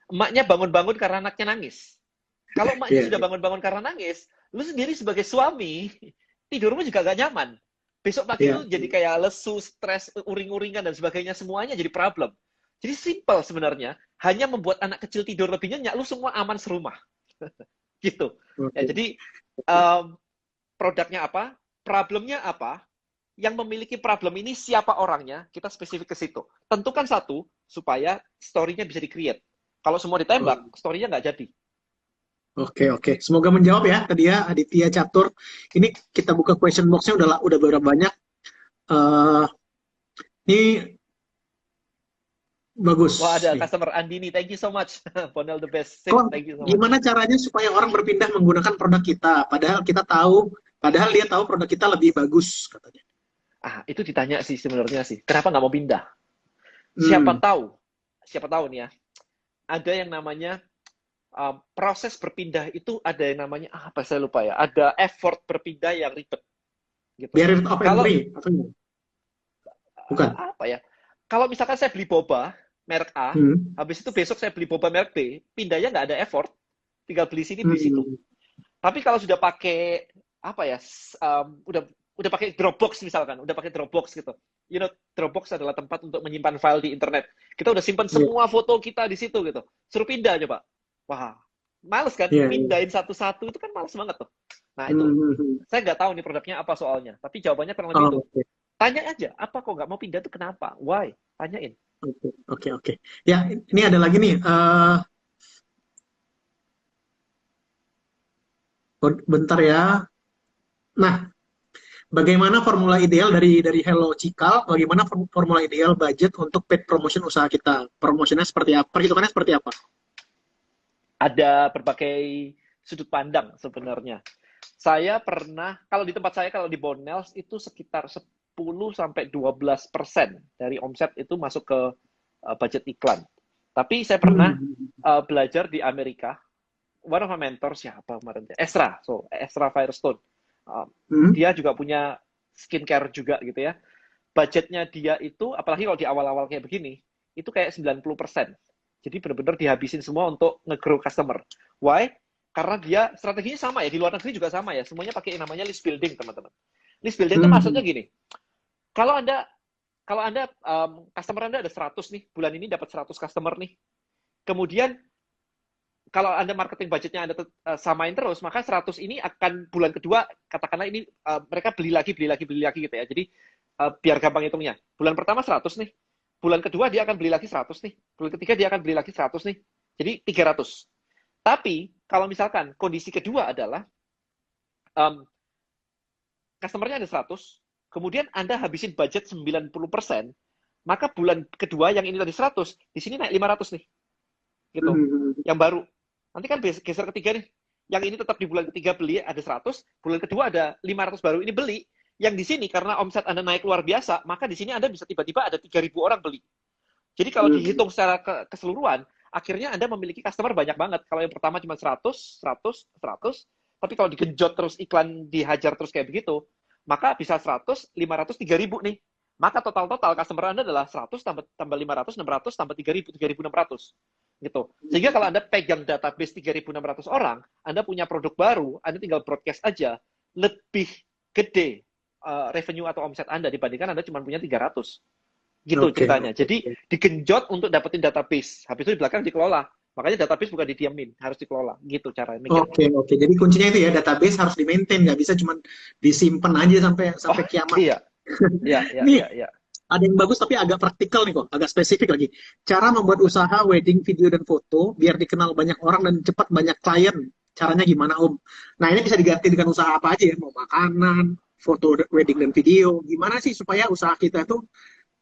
Speaker 2: Emaknya bangun-bangun karena anaknya nangis. Kalau emaknya
Speaker 1: Iya.
Speaker 2: sudah bangun-bangun karena nangis, lu sendiri sebagai suami, tidurmu juga gak nyaman. Besok pagi
Speaker 1: Iya.
Speaker 2: lu jadi kayak lesu, stres, uring-uringan, dan sebagainya. Semuanya jadi problem. Jadi simple sebenarnya. Hanya membuat anak kecil tidur lebih nyenyak, lu semua aman serumah. Gitu. Ya,
Speaker 1: Oke.
Speaker 2: jadi um, produknya apa, problemnya apa, yang memiliki problem ini siapa orangnya, kita spesifik ke situ. Tentukan satu, supaya story-nya bisa di-create. Kalau semua ditembak, story-nya nggak jadi.
Speaker 1: Oke, oke. Semoga menjawab ya tadi ya Aditya Catur. Ini kita buka question box-nya udah beberapa banyak. Eh ini
Speaker 2: Wah,
Speaker 1: bagus
Speaker 2: ada
Speaker 1: nih.
Speaker 2: customer Andini, thank you so much. Ponel the best, sip,
Speaker 1: Kok
Speaker 2: thank you so much.
Speaker 1: gimana caranya supaya orang berpindah menggunakan produk kita? Padahal dia tahu produk kita lebih bagus katanya.
Speaker 2: Itu ditanya sih sebenarnya sih, kenapa nggak mau pindah? Siapa
Speaker 1: Hmm.
Speaker 2: tahu, siapa tahu nih ya, ada yang namanya proses berpindah itu ada yang namanya apa saya lupa ya, ada effort berpindah yang ribet gitu.
Speaker 1: Barrier of
Speaker 2: Kalau
Speaker 1: entry atau gimana? Bukan.
Speaker 2: apa ya? Kalau misalkan saya beli boba merek A,
Speaker 1: Hmm.
Speaker 2: habis itu besok saya beli boba merek B, pindahnya nggak ada effort, tinggal beli sini beli situ.
Speaker 1: Hmm.
Speaker 2: Tapi kalau sudah pakai apa ya, udah pakai Dropbox misalkan, udah pakai Dropbox gitu. You know, Dropbox adalah tempat untuk menyimpan file di internet. Kita udah simpan
Speaker 1: Iya,
Speaker 2: semua foto kita di situ gitu. Suruh pindah coba. Wah, males kan?
Speaker 1: iya, iya.
Speaker 2: Pindahin satu-satu itu kan males banget tuh. Nah itu,
Speaker 1: Hmm.
Speaker 2: saya nggak tahu nih produknya apa soalnya. Tapi jawabannya kurang lebih itu.
Speaker 1: Oh, oke,
Speaker 2: Tanya aja, apa kok nggak mau pindah tuh kenapa? Why? Tanyain.
Speaker 1: oke, oke, oke. Ya, ini ada lagi nih. Bentar ya. Nah, bagaimana formula ideal dari Hello Cikal? Bagaimana formula ideal budget untuk paid promotion usaha kita? Promotionnya seperti apa? Perhitungannya seperti apa?
Speaker 2: Ada berbagai sudut pandang sebenarnya. Saya pernah, kalau di tempat saya, kalau di Bonels, itu sekitar 10 sampai 12% dari omset itu masuk ke budget iklan. Tapi saya pernah
Speaker 1: Hmm.
Speaker 2: belajar di Amerika, one of my mentors siapa kemarin? Ezra Firestone.
Speaker 1: Hmm.
Speaker 2: Dia juga punya skincare juga gitu ya. Budgetnya dia itu, apalagi kalau di awal-awal kayak begini, itu kayak 90%. Jadi benar-benar dihabisin semua untuk nge-grow customer. Why? Karena dia strateginya sama ya, di luar negeri juga sama ya. Semuanya pakai yang namanya list building, teman-teman. List building itu maksudnya
Speaker 1: Hmm.
Speaker 2: gini, kalau Anda customer Anda ada 100 nih, bulan ini dapat 100 customer nih. Kemudian kalau Anda marketing budgetnya Anda samain terus, maka 100 ini akan bulan kedua, katakanlah ini mereka beli lagi gitu ya. Jadi biar gampang hitungnya. Bulan pertama 100 nih. bulan kedua dia akan beli lagi 100 nih. Bulan ketiga dia akan beli lagi 100 nih. Jadi 300. Tapi kalau misalkan kondisi kedua adalah customer-nya ada 100, kemudian Anda habisin budget 90%, maka bulan kedua yang ini tadi 100, di sini naik 500 nih. Gitu. Yang baru. Nanti kan geser ketiga nih. Yang ini tetap di bulan ketiga beli ada 100, bulan kedua ada 500 baru ini beli. Yang di sini karena omset Anda naik luar biasa, maka di sini Anda bisa tiba-tiba ada 3.000 orang beli. Jadi kalau dihitung secara keseluruhan, akhirnya Anda memiliki customer banyak banget. Kalau yang pertama cuma 100, 100, 100, tapi kalau digenjot terus iklan dihajar terus kayak begitu, maka bisa 100, 500, 3.000 nih. Maka total customer Anda adalah 100 tambah 500, 600 tambah 3.000, 3.600. Gitu. Sehingga kalau Anda pegang database 3.600 orang, Anda punya produk baru, Anda tinggal broadcast aja, lebih gede revenue atau omset Anda dibandingkan Anda cuma punya 300. Gitu ceritanya. Jadi digenjot untuk dapetin database. Habis itu di belakang dikelola. Makanya database bukan didiamin, harus dikelola. Gitu cara mikirnya.
Speaker 1: Oke. Jadi kuncinya itu ya, database harus di-maintain, nggak bisa cuma disimpan aja sampai kiamat.
Speaker 2: Iya. Iya.
Speaker 1: Ada yang bagus tapi agak praktikal nih kok, agak spesifik lagi. Cara membuat usaha wedding video dan foto biar dikenal banyak orang dan cepat banyak klien. Caranya gimana Om? Nah ini bisa diganti dengan usaha apa aja ya, mau makanan, foto wedding dan video. Gimana sih supaya usaha kita itu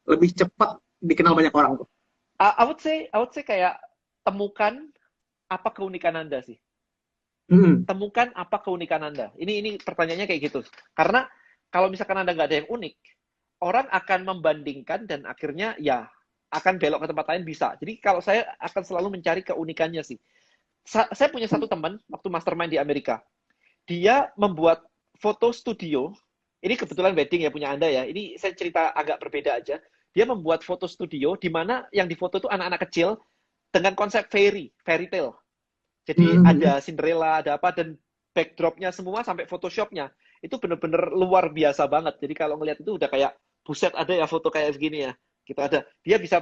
Speaker 1: lebih cepat dikenal banyak orang tuh?
Speaker 2: I would say kayak temukan apa keunikan Anda sih. Temukan apa keunikan Anda. Ini pertanyaannya kayak gitu. Karena kalau misalkan Anda nggak ada yang unik, orang akan membandingkan dan akhirnya ya akan belok ke tempat lain bisa. Jadi kalau saya akan selalu mencari keunikannya sih. Saya punya satu teman waktu mastermind di Amerika. Dia membuat foto studio. Ini kebetulan wedding ya punya Anda ya. Ini saya cerita agak berbeda aja. Dia membuat foto studio di mana yang difoto itu anak-anak kecil dengan konsep fairy tale. Jadi ada Cinderella, ada apa, dan backdropnya semua sampai Photoshopnya itu bener-bener luar biasa banget. Jadi kalau ngelihat itu udah kayak buset, ada ya foto kayak begini ya. Gitu ada. Dia bisa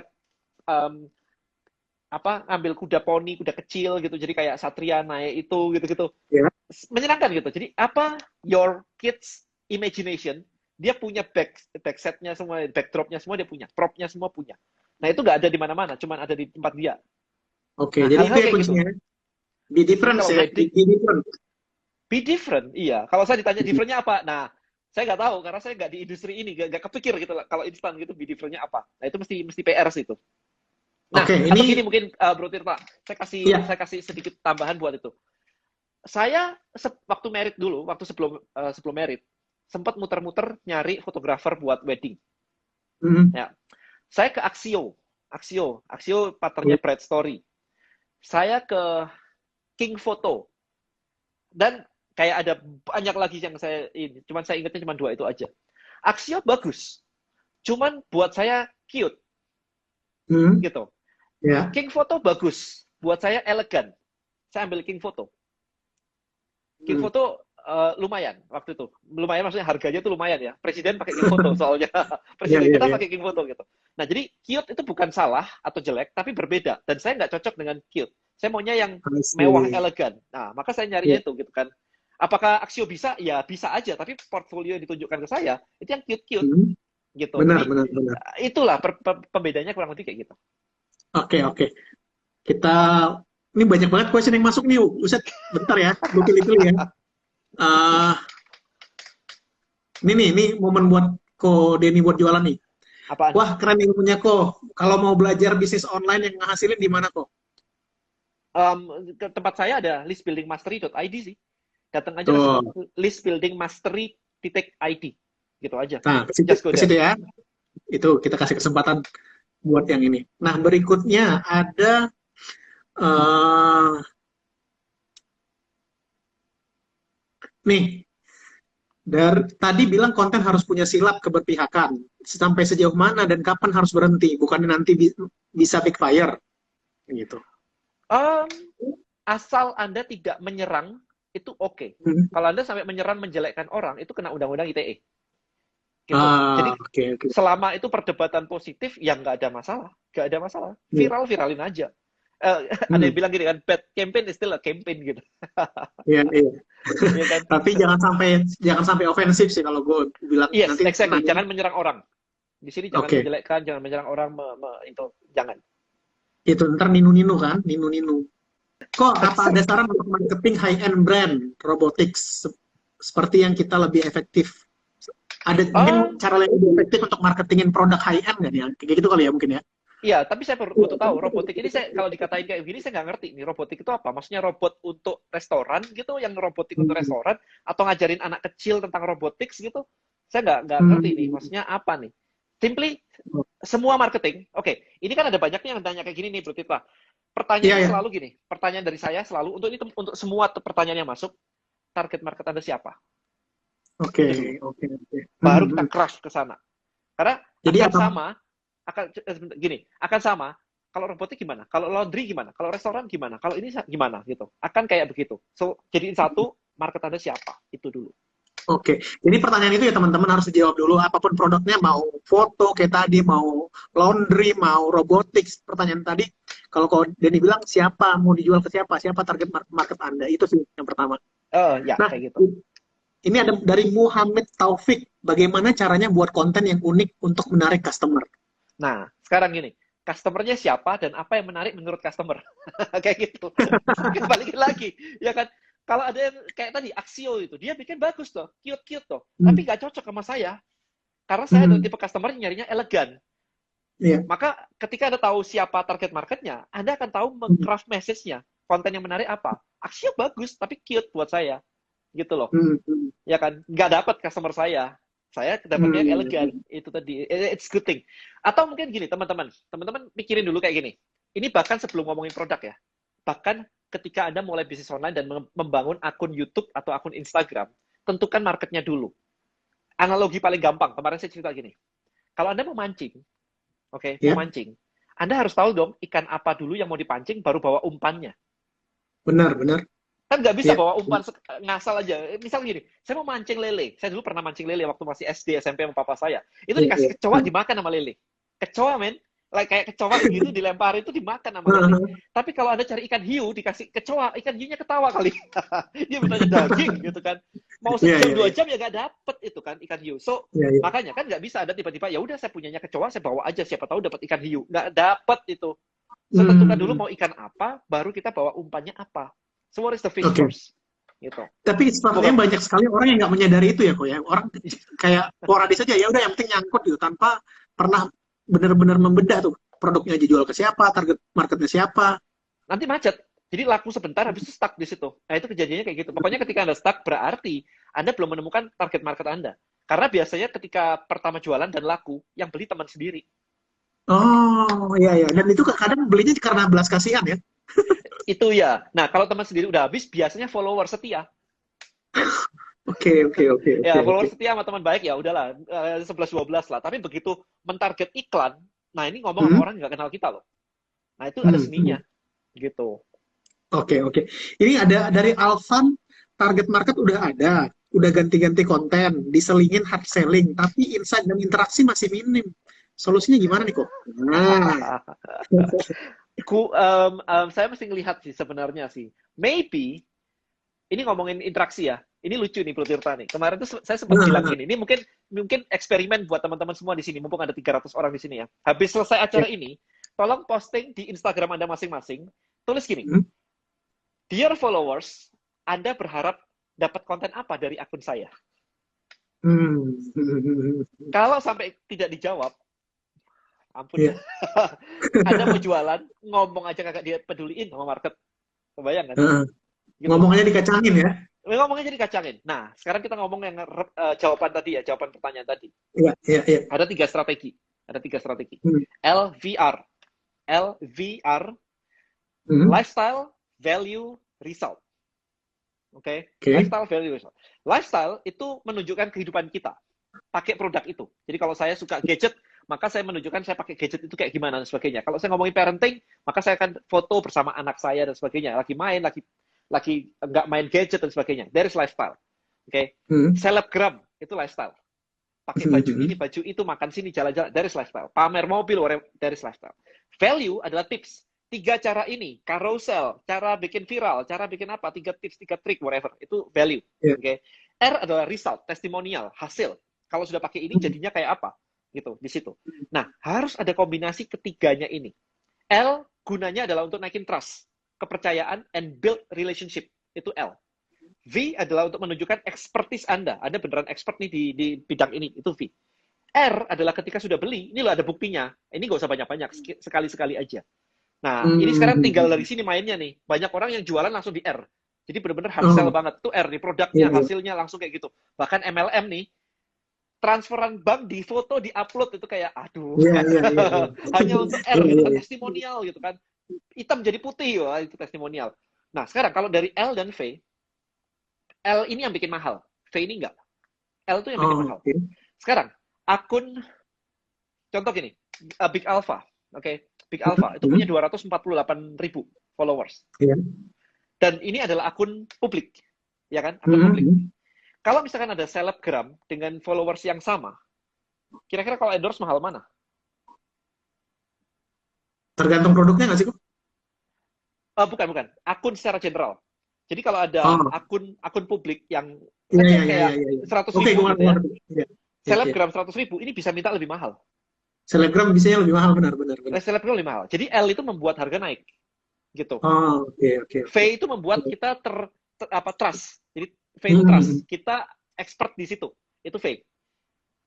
Speaker 2: ngambil kuda poni, kuda kecil gitu. Jadi kayak satria naik itu gitu-gitu. Yeah. Menyenangkan gitu. Jadi your kids imagination, dia punya backsetnya semua, backdropnya semua dia punya, propnya semua punya. Nah itu nggak ada di mana-mana, cuman ada di tempat dia.
Speaker 1: Oke, jadi itu ya kuncinya. Gitu. Be different ya.
Speaker 2: Be different, iya. Kalau saya ditanya differentnya apa, nah saya nggak tahu karena saya nggak di industri ini, nggak kepikir gitu. Kalau instan gitu, be differentnya apa? Nah itu mesti PR sih itu. Nah, atau gini mungkin Bro Tirta, saya kasih sedikit tambahan buat itu. Saya waktu merit dulu, waktu sebelum merit, sempat muter-muter nyari fotografer buat wedding. Ya, saya ke Axio partnernya Bright Story. Saya ke King Photo. Dan kayak ada banyak lagi yang cuman saya ingatnya cuma 2 itu aja. Axio bagus. Cuman buat saya cute. Gitu. Yeah. King Photo bagus. Buat saya elegan. Saya ambil King Photo. King Photo lumayan waktu itu. Lumayan maksudnya harganya tuh lumayan ya. Presiden pakai King Photo soalnya. Presiden kita pakai King Photo gitu. Nah, jadi cute itu bukan salah atau jelek, tapi berbeda. Dan saya nggak cocok dengan cute. Saya maunya yang mewah, elegan. Nah, maka saya nyarinya itu gitu kan. Apakah Axio bisa? Ya, bisa aja. Tapi portfolio yang ditunjukkan ke saya, itu yang cute-cute. Gitu.
Speaker 1: Benar.
Speaker 2: Itulah pembedanya kurang lebih kayak gitu.
Speaker 1: Oke. Ini banyak banget question yang masuk nih. Ustaz, bentar ya. Gue pilih ya. Ini momen buat Ko Denny buat jualan nih.
Speaker 2: Apaan?
Speaker 1: Wah, keren ilmunya Ko. Kalau mau belajar bisnis online yang ngehasilin di mana Ko?
Speaker 2: Ke tempat saya ada listbuildingmastery.id sih. Datang aja ke listbuildingmastery.id. Gitu aja.
Speaker 1: Nah, ke situ ya. Itu kita kasih kesempatan buat yang ini. Nah, berikutnya ada nih. Tadi bilang konten harus punya silap keberpihakan. Sampai sejauh mana dan kapan harus berhenti? Bukannya nanti bisa big fire. Gitu.
Speaker 2: Asal Anda tidak menyerang, itu oke. Kalau Anda sampai menyerang, menjelekkan orang, itu kena undang-undang ITE. Gitu. Jadi
Speaker 1: okay.
Speaker 2: Selama itu perdebatan positif, ya nggak ada masalah. Nggak ada masalah. Viralin aja. Ada yang bilang gini kan, bad campaign is still a campaign gitu.
Speaker 1: Iya. Ya kan? Tapi jangan sampai ofensif sih kalau gue bilang.
Speaker 2: Yes, exactly. Jangan menyerang orang. Di sini jangan
Speaker 1: Oke.
Speaker 2: menjelekkan, jangan menyerang orang, itu jangan.
Speaker 1: Itu ntar ninu-ninu kan, ninu-ninu. Kok apa ada saran untuk marketing high-end brand robotics seperti yang kita lebih efektif? Ada
Speaker 2: Ah,
Speaker 1: mungkin cara yang lebih efektif untuk marketingin produk high-end nggak nih? Kayak gitu kali ya mungkin ya?
Speaker 2: iya, tapi saya butuh tahu robotik ini saya kalau dikatain kayak gini saya nggak ngerti nih robotik itu apa? Maksudnya robot untuk restoran gitu, yang robotik untuk
Speaker 1: Hmm.
Speaker 2: restoran atau ngajarin anak kecil tentang robotics gitu? Saya nggak ngerti nih.
Speaker 1: Hmm.
Speaker 2: Maksudnya apa nih? Simply semua marketing. Oke, ini kan ada banyak yang tanya kayak gini nih, Bro Tita.
Speaker 1: Iya
Speaker 2: Pertanyaannya
Speaker 1: ya.
Speaker 2: selalu gini. Pertanyaan dari saya selalu untuk ini untuk semua pertanyaan yang masuk, target market Anda siapa?
Speaker 1: Oke,
Speaker 2: Itu dulu.
Speaker 1: oke, oke.
Speaker 2: Baru
Speaker 1: Hmm,
Speaker 2: kita
Speaker 1: hmm.
Speaker 2: craft ke sana. Karena
Speaker 1: Jadi
Speaker 2: akan
Speaker 1: apa?
Speaker 2: sama, gini, akan sama. Kalau robotik gimana? Kalau laundry gimana? Kalau restoran gimana? Kalau ini gimana gitu? Akan kayak begitu. So, jadiin satu, market Anda siapa? Itu dulu.
Speaker 1: Oke, jadi pertanyaan itu ya teman-teman harus dijawab dulu. Apapun produknya, mau foto kayak tadi, mau laundry, mau robotics. Pertanyaan tadi, kalau Denny bilang siapa, mau dijual ke siapa, siapa target market Anda, itu sih yang pertama.
Speaker 2: Ya,
Speaker 1: Nah,
Speaker 2: kayak gitu.
Speaker 1: ini ada dari Muhammad Taufik. Bagaimana caranya buat konten yang unik untuk menarik customer?
Speaker 2: Nah, sekarang gini, customer-nya siapa dan apa yang menarik menurut customer? Kayak gitu. Balikin lagi, ya kan? Kalau ada yang kayak tadi, Axio itu, dia bikin bagus tuh, cute-cute tuh.
Speaker 1: Hmm.
Speaker 2: Tapi nggak cocok sama saya. Karena saya adalah
Speaker 1: Hmm.
Speaker 2: tipe customer yang nyarinya elegan.
Speaker 1: Iya.
Speaker 2: Maka ketika Anda tahu siapa target marketnya, Anda akan tahu
Speaker 1: Hmm.
Speaker 2: meng-craft message-nya. Konten yang menarik apa? Axio bagus, tapi cute buat saya. Gitu loh.
Speaker 1: Hmm. Hmm.
Speaker 2: Ya kan? Nggak dapat customer saya. Saya dapatnya yang elegan.
Speaker 1: Hmm.
Speaker 2: Itu tadi. It's good thing. Atau mungkin gini, teman-teman. Teman-teman pikirin dulu kayak gini. Ini bahkan sebelum ngomongin produk ya. Bahkan ketika Anda mulai bisnis online dan membangun akun YouTube atau akun Instagram, tentukan marketnya dulu. Analogi paling gampang. Kemarin saya cerita gini. Kalau Anda mau mancing, oke, mau
Speaker 1: Ya,
Speaker 2: mancing, Anda harus tahu dong ikan apa dulu yang mau dipancing, baru bawa umpannya.
Speaker 1: benar, benar.
Speaker 2: Kan nggak bisa
Speaker 1: Ya.
Speaker 2: bawa umpan ngasal aja. Misal gini, saya mau mancing lele. Saya dulu pernah mancing lele waktu masih SD, SMP sama papa saya. Itu
Speaker 1: Ya, ya.
Speaker 2: dikasih kecoa, dimakan sama lele. Kecoa, men. Kayak kecoa gitu dilempar itu dimakan sama lele. Tapi kalau Anda cari ikan hiu, dikasih kecoa, ikan hiunya ketawa kali. Dia bertanya daging gitu kan. Mau
Speaker 1: Ya,
Speaker 2: sejam
Speaker 1: ya,
Speaker 2: dua
Speaker 1: ya.
Speaker 2: jam ya nggak dapet itu kan ikan hiu. So,
Speaker 1: Ya, ya.
Speaker 2: makanya kan nggak bisa ada tiba-tiba ya udah saya punyanya kecoa, saya bawa aja siapa tahu dapat ikan hiu. Nggak dapet itu. So, tentukan dulu
Speaker 1: Hmm.
Speaker 2: mau ikan apa, baru kita bawa umpannya apa. So, what is the fish
Speaker 1: Oke.
Speaker 2: first? Gitu.
Speaker 1: Tapi sepertinya
Speaker 2: Bukan,
Speaker 1: banyak sekali orang yang nggak menyadari itu ya kok ya. Orang kayak sporadis aja ya udah yang penting nyangkut gitu tanpa pernah benar-benar membedah tuh produknya dijual ke siapa, target marketnya siapa.
Speaker 2: nanti macet. Jadi laku sebentar, habis itu stuck di situ. Nah, itu kejadiannya kayak gitu. Pokoknya ketika Anda stuck, berarti Anda belum menemukan target market Anda. Karena biasanya ketika pertama jualan dan laku, yang beli teman sendiri.
Speaker 1: Oh, iya ya. Dan itu kadang belinya karena belas kasihan ya.
Speaker 2: Itu ya. Nah, kalau teman sendiri udah habis, biasanya follower setia.
Speaker 1: Oke, oke, oke,
Speaker 2: Ya,
Speaker 1: oke, oke.
Speaker 2: follower setia sama teman baik, ya udahlah, 11-12 lah. Tapi begitu mentarget iklan, nah ini ngomong sama
Speaker 1: Hmm,
Speaker 2: orang yang nggak kenal kita loh. Nah, itu ada
Speaker 1: hmm, hmm.
Speaker 2: seninya. Gitu.
Speaker 1: Oke, oke. Ini ada dari Alvan, target market udah ganti-ganti konten, diselingin hard selling, tapi insight dan interaksi masih minim. Solusinya gimana nih kok? Nah,
Speaker 2: Saya mesti ngelihat sih sebenarnya sih. Maybe ini ngomongin interaksi ya. Ini lucu nih Bro Tirta nih. Kemarin tuh saya sempat bilang
Speaker 1: nah,
Speaker 2: gini, ini mungkin eksperimen buat teman-teman semua di sini, mumpung ada 300 orang di sini ya. Habis selesai
Speaker 1: ya.
Speaker 2: acara ini, tolong posting di Instagram Anda masing-masing, tulis gini,
Speaker 1: Hmm,
Speaker 2: "Dear followers, Anda berharap dapat konten apa dari akun saya?"
Speaker 1: hmm, hmm,
Speaker 2: Kalau sampai tidak dijawab, ampun
Speaker 1: ya.
Speaker 2: dah. Anda mau jualan, ngomong aja kagak dia peduliin sama market. Kebayang kan?
Speaker 1: Heeh.
Speaker 2: Gitu.
Speaker 1: Ngomongnya dikacangin ya.
Speaker 2: Ngomongnya jadi kacangin. Nah, sekarang kita ngomong yang jawaban tadi ya, jawaban pertanyaan tadi.
Speaker 1: Iya, iya, iya.
Speaker 2: Ada 3 strategi. Ada 3 strategi.
Speaker 1: Hmm,
Speaker 2: LVR. LVR,
Speaker 1: hmm,
Speaker 2: lifestyle, value, result. Oke?
Speaker 1: oke.
Speaker 2: Lifestyle, value, result. Lifestyle itu menunjukkan kehidupan kita. Pakai produk itu. Jadi kalau saya suka gadget, maka saya menunjukkan saya pakai gadget itu kayak gimana dan sebagainya. Kalau saya ngomongin parenting, maka saya akan foto bersama anak saya dan sebagainya. Lagi main, lagi nggak main gadget dan sebagainya. There is lifestyle. Oke?
Speaker 1: Hmm,
Speaker 2: Selebgram itu lifestyle. Pakai
Speaker 1: hmm,
Speaker 2: baju
Speaker 1: hmm,
Speaker 2: ini, baju itu, makan sini, jalan-jalan, there is lifestyle. Pamer mobil, there is lifestyle. Value adalah tips. 3 cara ini, carousel, cara bikin viral, cara bikin apa, 3 tips, 3 trik, whatever. Itu value.
Speaker 1: ya.
Speaker 2: Oke. R adalah result, testimonial, hasil. Kalau sudah pakai ini,
Speaker 1: Hmm,
Speaker 2: jadinya kayak apa? gitu di situ. Nah, harus ada kombinasi ketiganya ini. L gunanya adalah untuk naikin trust, kepercayaan, and build relationship. Itu L. V adalah untuk menunjukkan expertise Anda. Anda beneran expert nih di bidang ini. Itu V. R adalah ketika sudah beli, ini loh ada buktinya. Ini nggak usah banyak-banyak, sekali-sekali aja. Nah, ini sekarang tinggal dari sini mainnya nih. Banyak orang yang jualan langsung di R. Jadi bener-bener hard sell banget. Itu R nih, produknya, hasilnya langsung kayak gitu. Bahkan MLM nih, transferan bank di foto, di upload itu kayak, aduh. Hanya untuk R gitu kan, testimonial gitu kan. Hitam jadi putih, wah itu testimonial. Nah, sekarang kalau dari L dan V, L ini yang bikin mahal, V ini enggak. L itu yang bikin mahal. Sekarang, akun, contoh gini, Big Alpha, oke? Big Alpha, itu punya 248.000 followers. Dan ini adalah akun publik, ya kan? Akun publik. Kalau misalkan ada selebgram dengan followers yang sama, kira-kira kalau endorse mahal mana?
Speaker 1: Tergantung produknya nggak sih, kok?
Speaker 2: Bukan. Akun secara general. Jadi kalau ada akun publik yang kayak 100.000 gitu ya. Selebgram 100.000, ini bisa minta lebih mahal.
Speaker 1: Selebgram bisanya lebih mahal, benar.
Speaker 2: Selebgram lebih mahal. Jadi L itu membuat harga naik. Gitu. V itu membuat kita trust. Jadi V itu trust. Kita expert di situ. Itu V.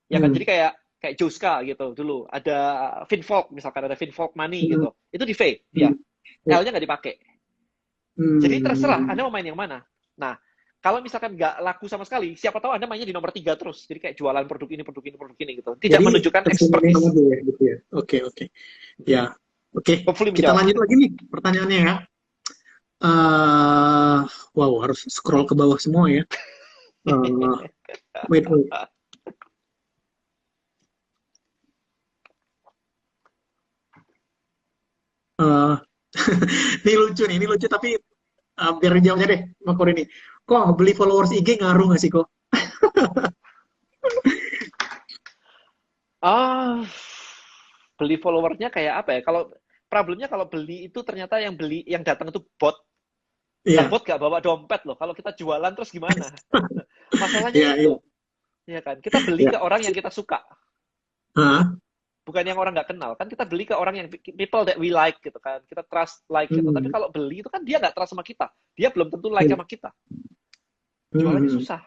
Speaker 2: Ya kan? Jadi kayak Joska gitu dulu. Ada Finfolk, misalkan ada Finfolk Money gitu. Itu di V. Ya. L-nya nggak dipakai. Jadi terserah Anda mau main yang mana. Nah, kalau misalkan nggak laku sama sekali, siapa tahu Anda mainnya di nomor 3 terus. Jadi kayak jualan produk ini gitu. Tidak jadi, menunjukkan expertise.
Speaker 1: Gitu ya. Oke. Ya. Oke. Kita lanjut lagi nih pertanyaannya ya. Wow, harus scroll ke bawah semua ya. Wait. Ini lucu tapi biar jawabnya deh, Makor ini. Kok beli followers IG ngaruh nggak sih, kok?
Speaker 2: Beli followersnya kayak apa ya? Kalau problemnya kalau beli itu ternyata yang datang itu bot. Dan bot gak bawa dompet loh. Kalau kita jualan terus gimana? Masalahnya itu. Ya kan? Kita beli ke orang yang kita suka. Bukan yang orang nggak kenal. Kan kita beli ke orang yang people that we like gitu kan. Kita trust like gitu. Tapi kalau beli itu kan dia nggak trust sama kita. Dia belum tentu like sama kita. Jualannya susah.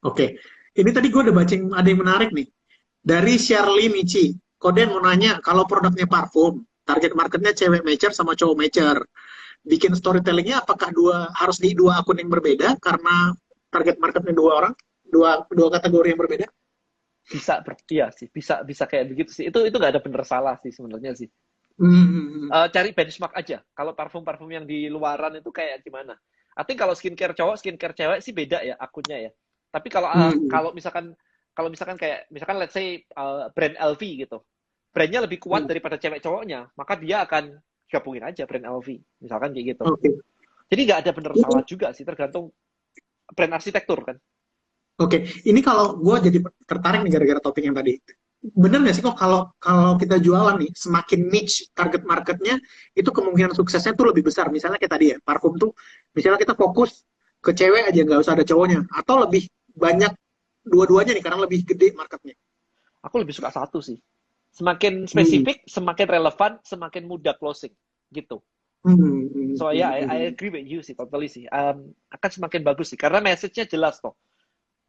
Speaker 1: Oke. Ini tadi gue udah baca ada yang menarik nih. Dari Shirley Michi. Koden mau nanya, kalau produknya parfum, target marketnya cewek mature sama cowok mature. Bikin storytellingnya apakah harus di dua akun yang berbeda karena target marketnya dua kategori yang berbeda?
Speaker 2: Bisa kayak begitu sih. Itu nggak ada bener salah sih sebenarnya sih. Cari benchmark aja. Kalau parfum yang di luaran itu kayak gimana? I think kalau skincare cowok, skincare cewek sih beda ya akunnya ya. Tapi kalau misalkan let's say brand LV gitu, brandnya lebih kuat daripada cewek cowoknya, maka dia akan gabungin aja brand LV, misalkan kayak gitu. Jadi nggak ada bener salah juga sih, tergantung brand arsitektur kan.
Speaker 1: Ini kalau gue jadi tertarik nih gara-gara topik yang tadi. Bener nggak sih kok kalau kita jualan nih, semakin niche target marketnya, itu kemungkinan suksesnya tuh lebih besar. Misalnya kayak tadi ya, parfum tuh, misalnya kita fokus ke cewek aja, nggak usah ada cowoknya. Atau lebih banyak dua-duanya nih, karena lebih gede marketnya.
Speaker 2: Aku lebih suka satu sih. Semakin spesifik, semakin relevan, semakin mudah closing. Gitu. So I agree with you sih, totally sih. Akan semakin bagus sih, karena message-nya jelas toh.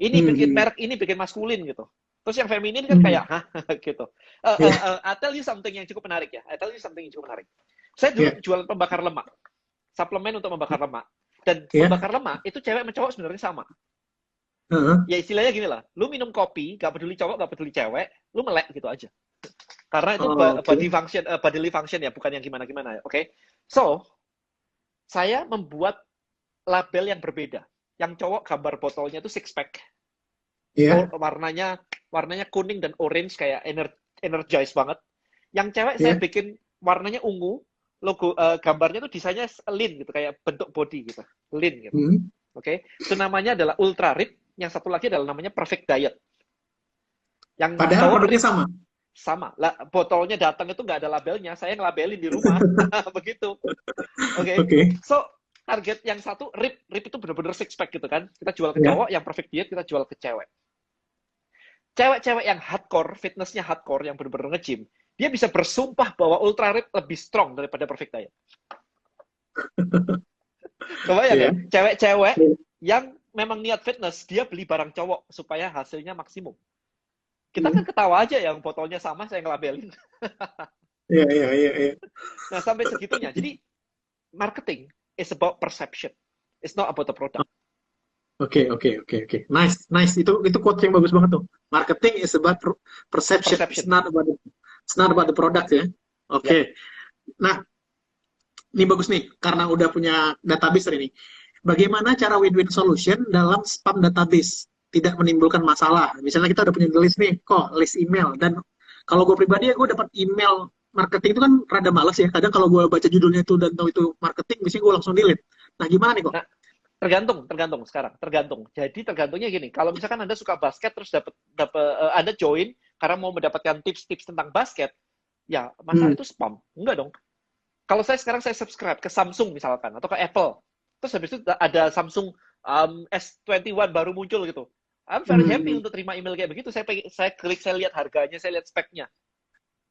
Speaker 2: Ini bikin merek ini bikin maskulin gitu. Terus yang feminin kan kayak gitu. I tell you something yang cukup menarik ya. Saya dulu jualan pembakar lemak. Suplemen untuk membakar lemak. Dan membakar lemak itu cewek sama cowok sebenarnya sama. Ya istilahnya gini lah. Lu minum kopi, gak peduli cowok, gak peduli cewek, lu melek gitu aja. Karena itu bodily function ya, bukan yang gimana-gimana ya. Oke. So, saya membuat label yang berbeda. Yang cowok gambar botolnya itu six pack. Warnanya kuning dan orange kayak energize banget. Yang cewek saya bikin warnanya ungu, logo gambarnya tuh desainnya lean gitu, kayak bentuk body gitu, lean gitu. Oke. Itu namanya adalah Ultra Rip. Yang satu lagi adalah namanya Perfect Diet. Yang
Speaker 1: padahal produknya sama.
Speaker 2: Sama. Lah, botolnya datang itu nggak ada labelnya, saya ngelabelin di rumah. Begitu. Oke. So, target yang satu rip itu benar-benar six pack gitu kan. Kita jual ke cowok, yang Perfect Diet kita jual ke cewek. Cewek-cewek yang hardcore, fitnessnya hardcore, yang benar-benar nge-gym, dia bisa bersumpah bahwa Ultra Rip lebih strong daripada Perfect Diet. Kebayang ya?
Speaker 1: Iya.
Speaker 2: Cewek-cewek yang memang niat fitness, dia beli barang cowok supaya hasilnya maksimum. Kita kan ketawa aja yang botolnya sama, saya ngelabelin.
Speaker 1: Iya, iya, iya, iya.
Speaker 2: Nah, sampai segitunya. Jadi, marketing is about perception. It's not about the product.
Speaker 1: Oke, oke, oke, oke. Nice, nice. Itu quote yang bagus banget tuh. Marketing is about perception.
Speaker 2: Perception.
Speaker 1: It's not about the product ya. Oke. Nah, ini bagus nih karena udah punya database hari ini. Bagaimana cara win-win solution dalam spam database tidak menimbulkan masalah? Misalnya kita udah punya list nih, kok list email, dan kalau gue pribadi ya gue dapat email marketing itu kan rada males ya. Kadang kalau gue baca judulnya itu dan tahu itu marketing, biasanya gue langsung delete. Nah, gimana nih kok?
Speaker 2: Nah, tergantung sekarang. Tergantung. Jadi tergantungnya gini, kalau misalkan Anda suka basket terus Anda join karena mau mendapatkan tips-tips tentang basket, ya masalah itu spam. Enggak dong. Kalau sekarang saya subscribe ke Samsung misalkan atau ke Apple, terus habis itu ada Samsung S21 baru muncul gitu. I'm very happy untuk terima email kayak begitu. Saya klik, saya lihat harganya, saya lihat speknya.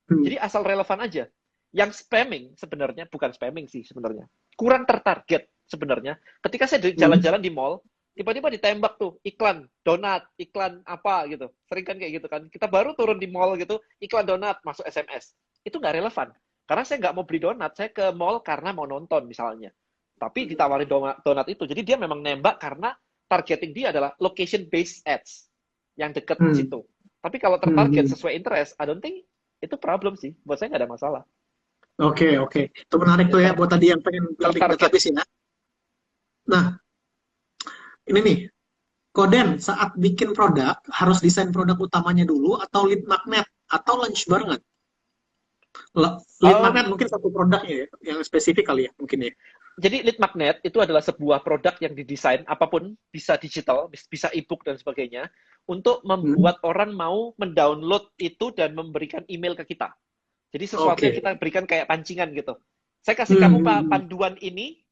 Speaker 2: Jadi asal relevan aja. Yang spamming sebenarnya bukan spamming sih sebenarnya. Kurang tertarget sebenarnya. Ketika saya jalan-jalan di mall, tiba-tiba ditembak tuh iklan donat, iklan apa gitu. Sering kan kayak gitu kan. Kita baru turun di mall gitu, iklan donat masuk SMS. Itu nggak relevan. Karena saya nggak mau beli donat, saya ke mall karena mau nonton misalnya. Tapi ditawarin donat itu. Jadi dia memang nembak karena targeting dia adalah location-based ads yang deket di situ. Tapi kalau tertarget sesuai interest, I don't think itu problem sih. Buat saya nggak ada masalah.
Speaker 1: Oke, oke. Itu menarik tuh ya buat tadi yang pengen bikin database ya. Nah, ini nih, Koden saat bikin produk harus desain produk utamanya dulu atau lead magnet atau launch barengan? Lead magnet mungkin satu produknya ya, yang spesifik kali ya mungkin ya.
Speaker 2: Jadi lead magnet itu adalah sebuah produk yang didesain apapun, bisa digital, bisa e-book dan sebagainya, untuk membuat orang mau mendownload itu dan memberikan email ke kita. Jadi sesuatu yang kita berikan kayak pancingan gitu. Saya kasih kamu panduan ini,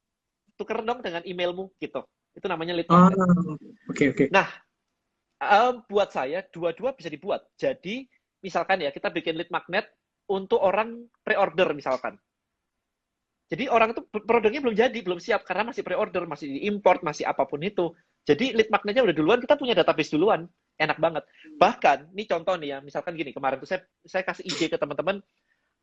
Speaker 2: tuker dong dengan emailmu gitu. Itu namanya lead magnet.
Speaker 1: Oke.
Speaker 2: Nah, buat saya dua-dua bisa dibuat. Jadi misalkan ya kita bikin lead magnet untuk orang pre-order misalkan. Jadi orang itu produknya belum jadi, belum siap karena masih pre-order, masih diimport, masih apapun itu. Jadi lead magnetnya udah duluan, kita punya database duluan. Enak banget. Bahkan, ini contoh nih ya, misalkan gini, kemarin tuh saya kasih ide ke teman-teman,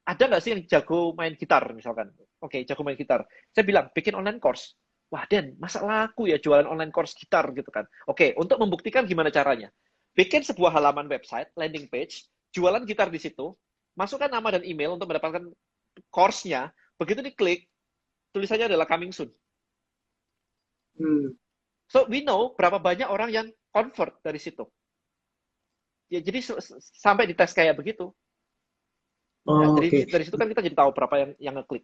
Speaker 2: ada nggak sih yang jago main gitar misalkan? Oke, jago main gitar. Saya bilang, bikin online course. Wah, Den, masa laku ya jualan online course gitar gitu kan? Oke, untuk membuktikan gimana caranya? Bikin sebuah halaman website, landing page, jualan gitar di situ, masukkan nama dan email untuk mendapatkan course-nya. Begitu diklik, tulisannya adalah coming soon. So, we know berapa banyak orang yang convert dari situ. Ya, jadi sampai dites kayak begitu. Nah, dari situ kan kita jadi tahu berapa yang ngeklik.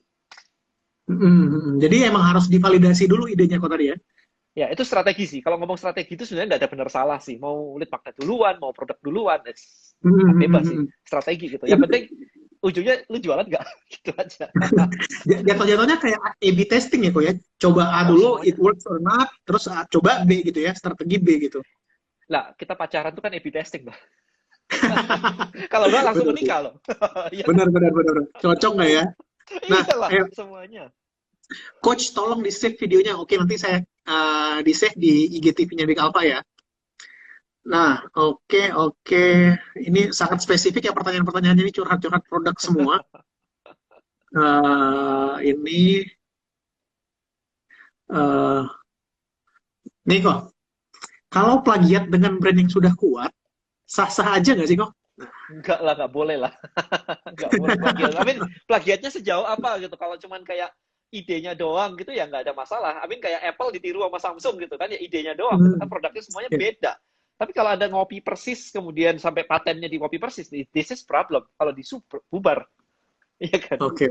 Speaker 1: Jadi emang harus divalidasi dulu idenya kok tadi ya?
Speaker 2: Ya, itu strategi sih. Kalau ngomong strategi itu sebenarnya nggak ada benar salah sih. Mau lead magnet duluan, mau produk duluan, bebas sih. Strategi gitu. Yang penting ujungnya lu jualan nggak? Gitu aja.
Speaker 1: Jatuh-jatuhnya kayak A/B testing ya kok ya? Coba A dulu, it works or not, terus coba B gitu ya, strategi B gitu.
Speaker 2: Lah, kita pacaran tuh kan A/B testing loh. Kalau nggak langsung menikah loh.
Speaker 1: Benar. Cocok nggak ya?
Speaker 2: Nah, semuanya.
Speaker 1: Coach, tolong di-save videonya. Oke, nanti saya di-save di IGTV-nya Big Alpha ya. Nah, oke. Ini sangat spesifik ya pertanyaan-pertanyaannya, ini curhat-curhat produk semua. Ini nih kok, kalau plagiat dengan brand yang sudah kuat, sah-sah aja nggak sih kok?
Speaker 2: Enggak lah, nggak boleh lah. Nggak boleh plagiat. I mean, plagiatnya sejauh apa gitu. Kalau cuman kayak idenya doang gitu ya nggak ada masalah. I mean, kayak Apple ditiru sama Samsung gitu kan, ya idenya doang. Kan produknya semuanya beda. Tapi kalau ada ngopi persis, kemudian sampai patennya di ngopi persis, this is problem. Kalau bubar. Iya kan?
Speaker 1: Oke.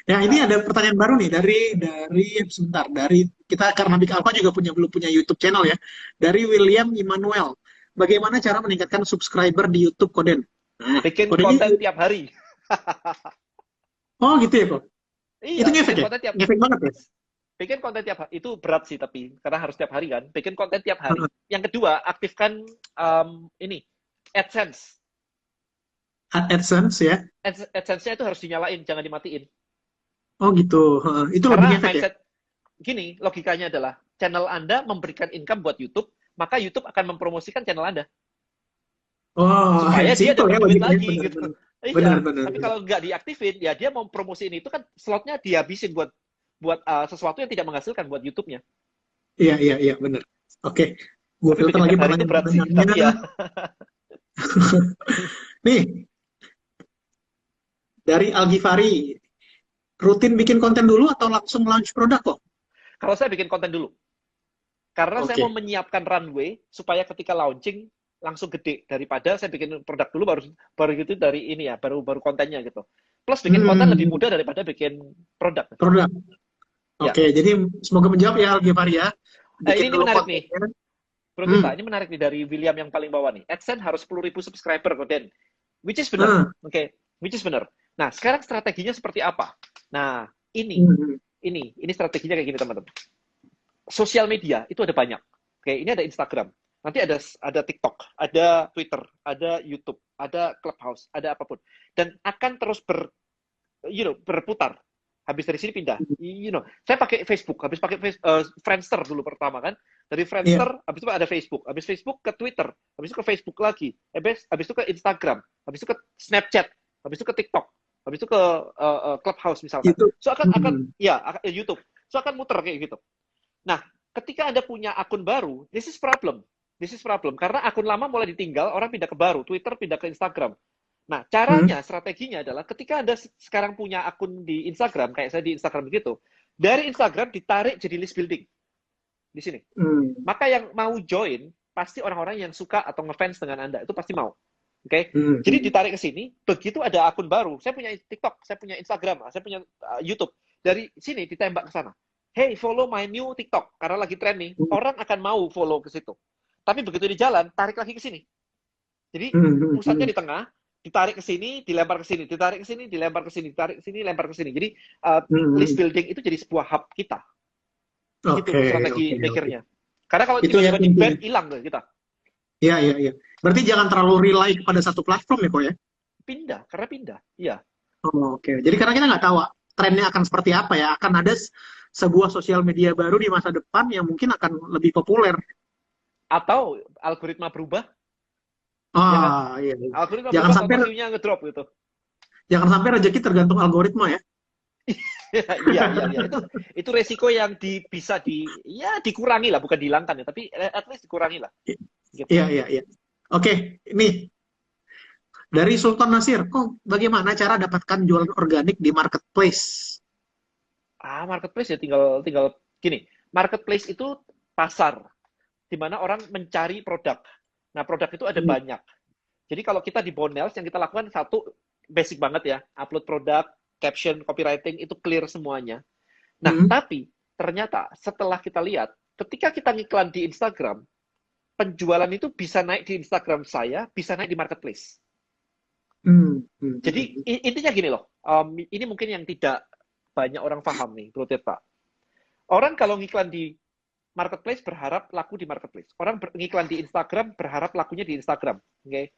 Speaker 1: Ya, ini ada pertanyaan baru nih dari kita karena Big Alpha juga belum punya YouTube channel ya. Dari William Immanuel. Bagaimana cara meningkatkan subscriber di YouTube Koden?
Speaker 2: Nah, bikin konten tiap hari.
Speaker 1: Oh gitu ya kok?
Speaker 2: Iya,
Speaker 1: itu ngefek ya? Ngefek banget ya?
Speaker 2: Bikin konten tiap hari, itu berat sih tapi, karena harus tiap hari kan. Bikin konten tiap hari. Yang kedua, aktifkan AdSense.
Speaker 1: AdSense ya.
Speaker 2: AdSense-nya itu harus dinyalain, jangan dimatiin.
Speaker 1: Oh gitu. Itu lebih
Speaker 2: Karena
Speaker 1: ngefek ya.
Speaker 2: mindset gini, logikanya adalah channel Anda memberikan income buat YouTube, maka YouTube akan mempromosikan channel Anda
Speaker 1: Oh,
Speaker 2: supaya dia
Speaker 1: simple
Speaker 2: dapat
Speaker 1: ya
Speaker 2: duit
Speaker 1: logikanya.
Speaker 2: lagi
Speaker 1: Benar,
Speaker 2: gitu.
Speaker 1: benar. Benar,
Speaker 2: Iya,
Speaker 1: benar,
Speaker 2: tapi
Speaker 1: benar.
Speaker 2: kalau nggak diaktifin, ya dia mau promosiin itu kan slotnya dihabisin buat buat sesuatu yang tidak menghasilkan buat YouTube-nya.
Speaker 1: Iya, iya, iya, benar. Oke, gue
Speaker 2: Tapi
Speaker 1: filter
Speaker 2: bikin
Speaker 1: lagi
Speaker 2: tiap hari itu berat sih,
Speaker 1: pertanyaan-pertanyaannya.
Speaker 2: tapi ya.
Speaker 1: Nih, dari Algifari, rutin bikin konten dulu atau langsung launch produk kok?
Speaker 2: Kalau saya bikin konten dulu, karena saya
Speaker 1: Oke.
Speaker 2: mau menyiapkan runway supaya ketika launching langsung gede daripada saya bikin produk dulu baru baru gitu dari ini ya baru kontennya gitu. Plus bikin konten lebih mudah daripada bikin produk.
Speaker 1: Produk.
Speaker 2: Ya.
Speaker 1: Oke, jadi semoga menjawab ya Algifari ya. Bikin
Speaker 2: Ini
Speaker 1: dulu
Speaker 2: menarik nih.
Speaker 1: kontennya.
Speaker 2: Bro Tirta, ini menarik nih dari William yang paling bawah nih. AdSense harus 10.000 subscriber kok, Den. Which is benar. Oke, which is benar. Nah, sekarang strateginya seperti apa? Nah, ini strateginya kayak gini, teman-teman. Sosial media itu ada banyak. Oke, ini ada Instagram. Nanti ada TikTok, ada Twitter, ada YouTube, ada Clubhouse, ada apapun. Dan akan terus berputar. Habis dari sini pindah. Saya pakai Facebook, habis pakai Friendster dulu pertama kan. Dari Friendster, habis itu ada Facebook, habis Facebook ke Twitter, habis itu ke Facebook lagi, habis itu ke Instagram, habis itu ke Snapchat, habis itu ke TikTok, habis itu ke Clubhouse misalkan.
Speaker 1: YouTube.
Speaker 2: So akan YouTube. So akan muter kayak gitu. Nah, ketika Anda punya akun baru, this is problem. This is problem karena akun lama mulai ditinggal, orang pindah ke baru, Twitter pindah ke Instagram. Nah, caranya, strateginya adalah ketika Anda sekarang punya akun di Instagram, kayak saya di Instagram begitu, dari Instagram ditarik jadi list building. Di sini. Maka yang mau join, pasti orang-orang yang suka atau ngefans dengan Anda, itu pasti mau. Oke? Jadi ditarik ke sini, begitu ada akun baru, saya punya TikTok, saya punya Instagram, saya punya YouTube. Dari sini ditembak ke sana. Hey, follow my new TikTok, karena lagi trending, orang akan mau follow ke situ. Tapi begitu di jalan, tarik lagi ke sini. Jadi pusatnya di tengah, ditarik ke sini, dilempar ke sini, ditarik ke sini, dilempar ke sini, ditarik ke sini, lempar ke sini. Jadi list building itu jadi sebuah hub kita. Gitu strategi mikirnya. Karena kalau tiba-tiba di ban, hilang tuh kita.
Speaker 1: Iya. Berarti jangan terlalu rely pada satu platform ya, kok ya?
Speaker 2: Pindah, karena pindah. Iya.
Speaker 1: Oke. Jadi karena kita nggak tahu trennya akan seperti apa ya. Akan ada sebuah sosial media baru di masa depan yang mungkin akan lebih populer.
Speaker 2: Atau algoritma berubah.
Speaker 1: Iya.
Speaker 2: Algoritma
Speaker 1: jangan
Speaker 2: berubah,
Speaker 1: sampai
Speaker 2: view-nya ngedrop gitu.
Speaker 1: Jangan sampai rezeki tergantung algoritma ya.
Speaker 2: Iya. Itu resiko yang bisa dikurangi lah, bukan dihilangkan ya, tapi at least dikurangi lah.
Speaker 1: Gitu. Iya. Oke, ini dari Sultan Nasir, bagaimana cara dapatkan jualan organik di marketplace?
Speaker 2: Marketplace ya tinggal gini. Marketplace itu pasar di mana orang mencari produk. Nah, produk itu ada banyak. Jadi kalau kita di Bonels yang kita lakukan satu basic banget ya, upload produk, caption, copywriting, itu clear semuanya. Nah, tapi ternyata setelah kita lihat, ketika kita ngiklan di Instagram, penjualan itu bisa naik di Instagram saya, bisa naik di marketplace. Jadi intinya gini loh, ini mungkin yang tidak banyak orang paham nih, Bro Tirta. Orang kalau ngiklan di marketplace berharap laku di marketplace. Orang ngiklan di Instagram berharap lakunya di Instagram. Okay?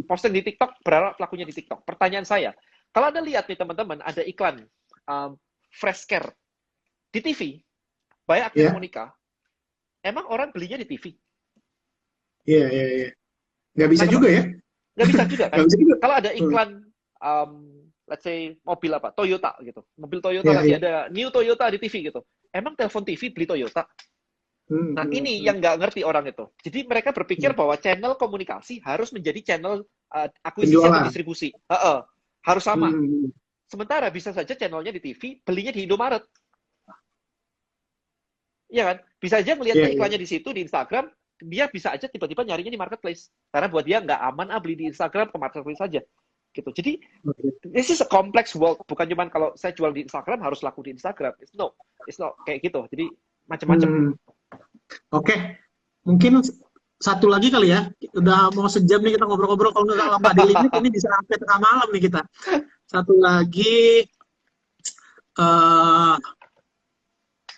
Speaker 2: Posting di TikTok berharap lakunya di TikTok. Pertanyaan saya, kalau Anda lihat nih teman-teman, ada iklan fresh care di TV, by Agnes Monica, emang orang belinya di TV?
Speaker 1: Iya. Nggak bisa juga ya?
Speaker 2: Nggak bisa juga kan? Kalau ada iklan, let's say mobil apa, Toyota gitu, mobil Toyota lagi ada new Toyota di TV gitu, emang telepon TV beli Toyota? Nah ini yang nggak ngerti orang itu. Jadi mereka berpikir bahwa channel komunikasi harus menjadi channel akuisisi atau distribusi. Harus sama. Sementara bisa saja channelnya di TV, belinya di Indomaret. Iya kan? Bisa aja melihat iklannya di situ, di Instagram, dia bisa aja tiba-tiba nyarinya di marketplace. Karena buat dia nggak aman, beli di Instagram, ke marketplace saja. Gitu. Jadi, this is a complex world. Bukan cuma kalau saya jual di Instagram, harus laku di Instagram. It's not kayak gitu. Jadi, macam-macam.
Speaker 1: Oke. Mungkin satu lagi kali ya. Udah mau sejam nih kita ngobrol-ngobrol. Kalau nggak di limit, ini bisa sampai tengah malam nih kita. Satu lagi,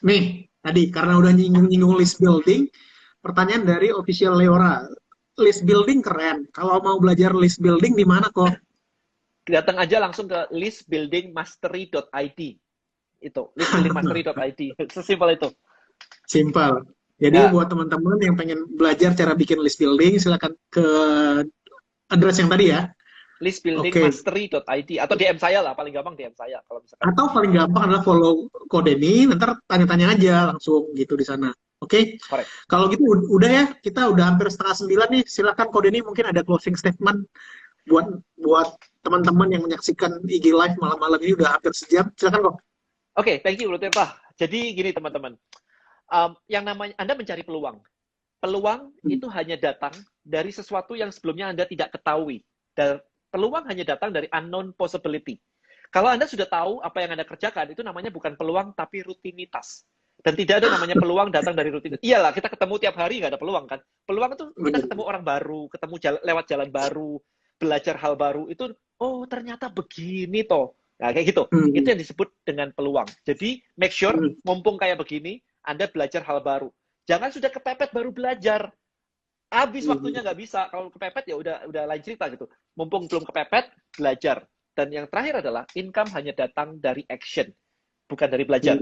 Speaker 1: nih tadi karena udah nyinggung list building, pertanyaan dari official Leora. list building keren. Kalau mau belajar list building di mana kok?
Speaker 2: Datang aja langsung ke listbuildingmastery.id. Itu, listbuildingmastery.id. Sesimpel itu.
Speaker 1: Simpel. Jadi
Speaker 2: Ya,
Speaker 1: buat teman-teman yang pengen belajar cara bikin list building, silakan ke address yang tadi ya. Oke.
Speaker 2: listbuildingmastery.id atau DM saya lah, paling gampang DM saya kalau misalkan.
Speaker 1: Atau paling gampang adalah follow kode ini, ntar tanya-tanya aja langsung gitu di sana. Oke.
Speaker 2: Correct.
Speaker 1: Kalau gitu udah ya, kita udah hampir 8:30 nih. Silakan kode ini mungkin ada closing statement buat buat teman-teman yang menyaksikan IG Live malam-malam ini udah hampir sejam. Silakan kok.
Speaker 2: Oke, thank you Bro Tirta. Jadi gini teman-teman, yang namanya Anda mencari peluang. Peluang itu hanya datang dari sesuatu yang sebelumnya Anda tidak ketahui. Dan peluang hanya datang dari unknown possibility. Kalau Anda sudah tahu apa yang Anda kerjakan, itu namanya bukan peluang, tapi rutinitas. Dan tidak ada namanya peluang datang dari rutinitas. Iyalah, kita ketemu tiap hari, nggak ada peluang kan. Peluang itu kita ketemu orang baru, ketemu lewat jalan baru, belajar hal baru. Itu, oh ternyata begini toh. Nah, kayak gitu. Itu yang disebut dengan peluang. Jadi, make sure, mumpung kayak begini, Anda belajar hal baru. Jangan sudah kepepet baru belajar. Habis waktunya nggak bisa. Kalau kepepet ya udah lain cerita gitu. Mumpung belum kepepet, belajar. Dan yang terakhir adalah income hanya datang dari action, bukan dari belajar.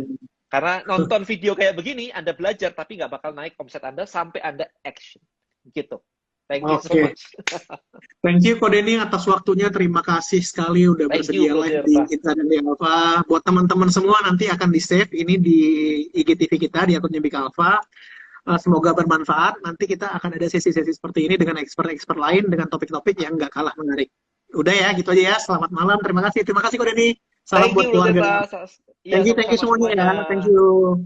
Speaker 2: Karena nonton video kayak begini, Anda belajar tapi nggak bakal naik omset Anda sampai Anda action. Gitu. Thank you so much.
Speaker 1: Thank you Ko Denny atas waktunya. Terima kasih sekali udah bersedia live di kita dan di Alpha. Buat teman-teman semua nanti akan di-save ini di IGTV kita di akun Nyembik Alpha. Semoga bermanfaat. Nanti kita akan ada sesi-sesi seperti ini dengan expert-expert lain dengan topik-topik yang nggak kalah menarik. Udah ya, gitu aja ya. Selamat malam. Terima kasih Ko Denny. Salam buat keluarga.
Speaker 2: Thank you
Speaker 1: Thank you semuanya ya. Thank you.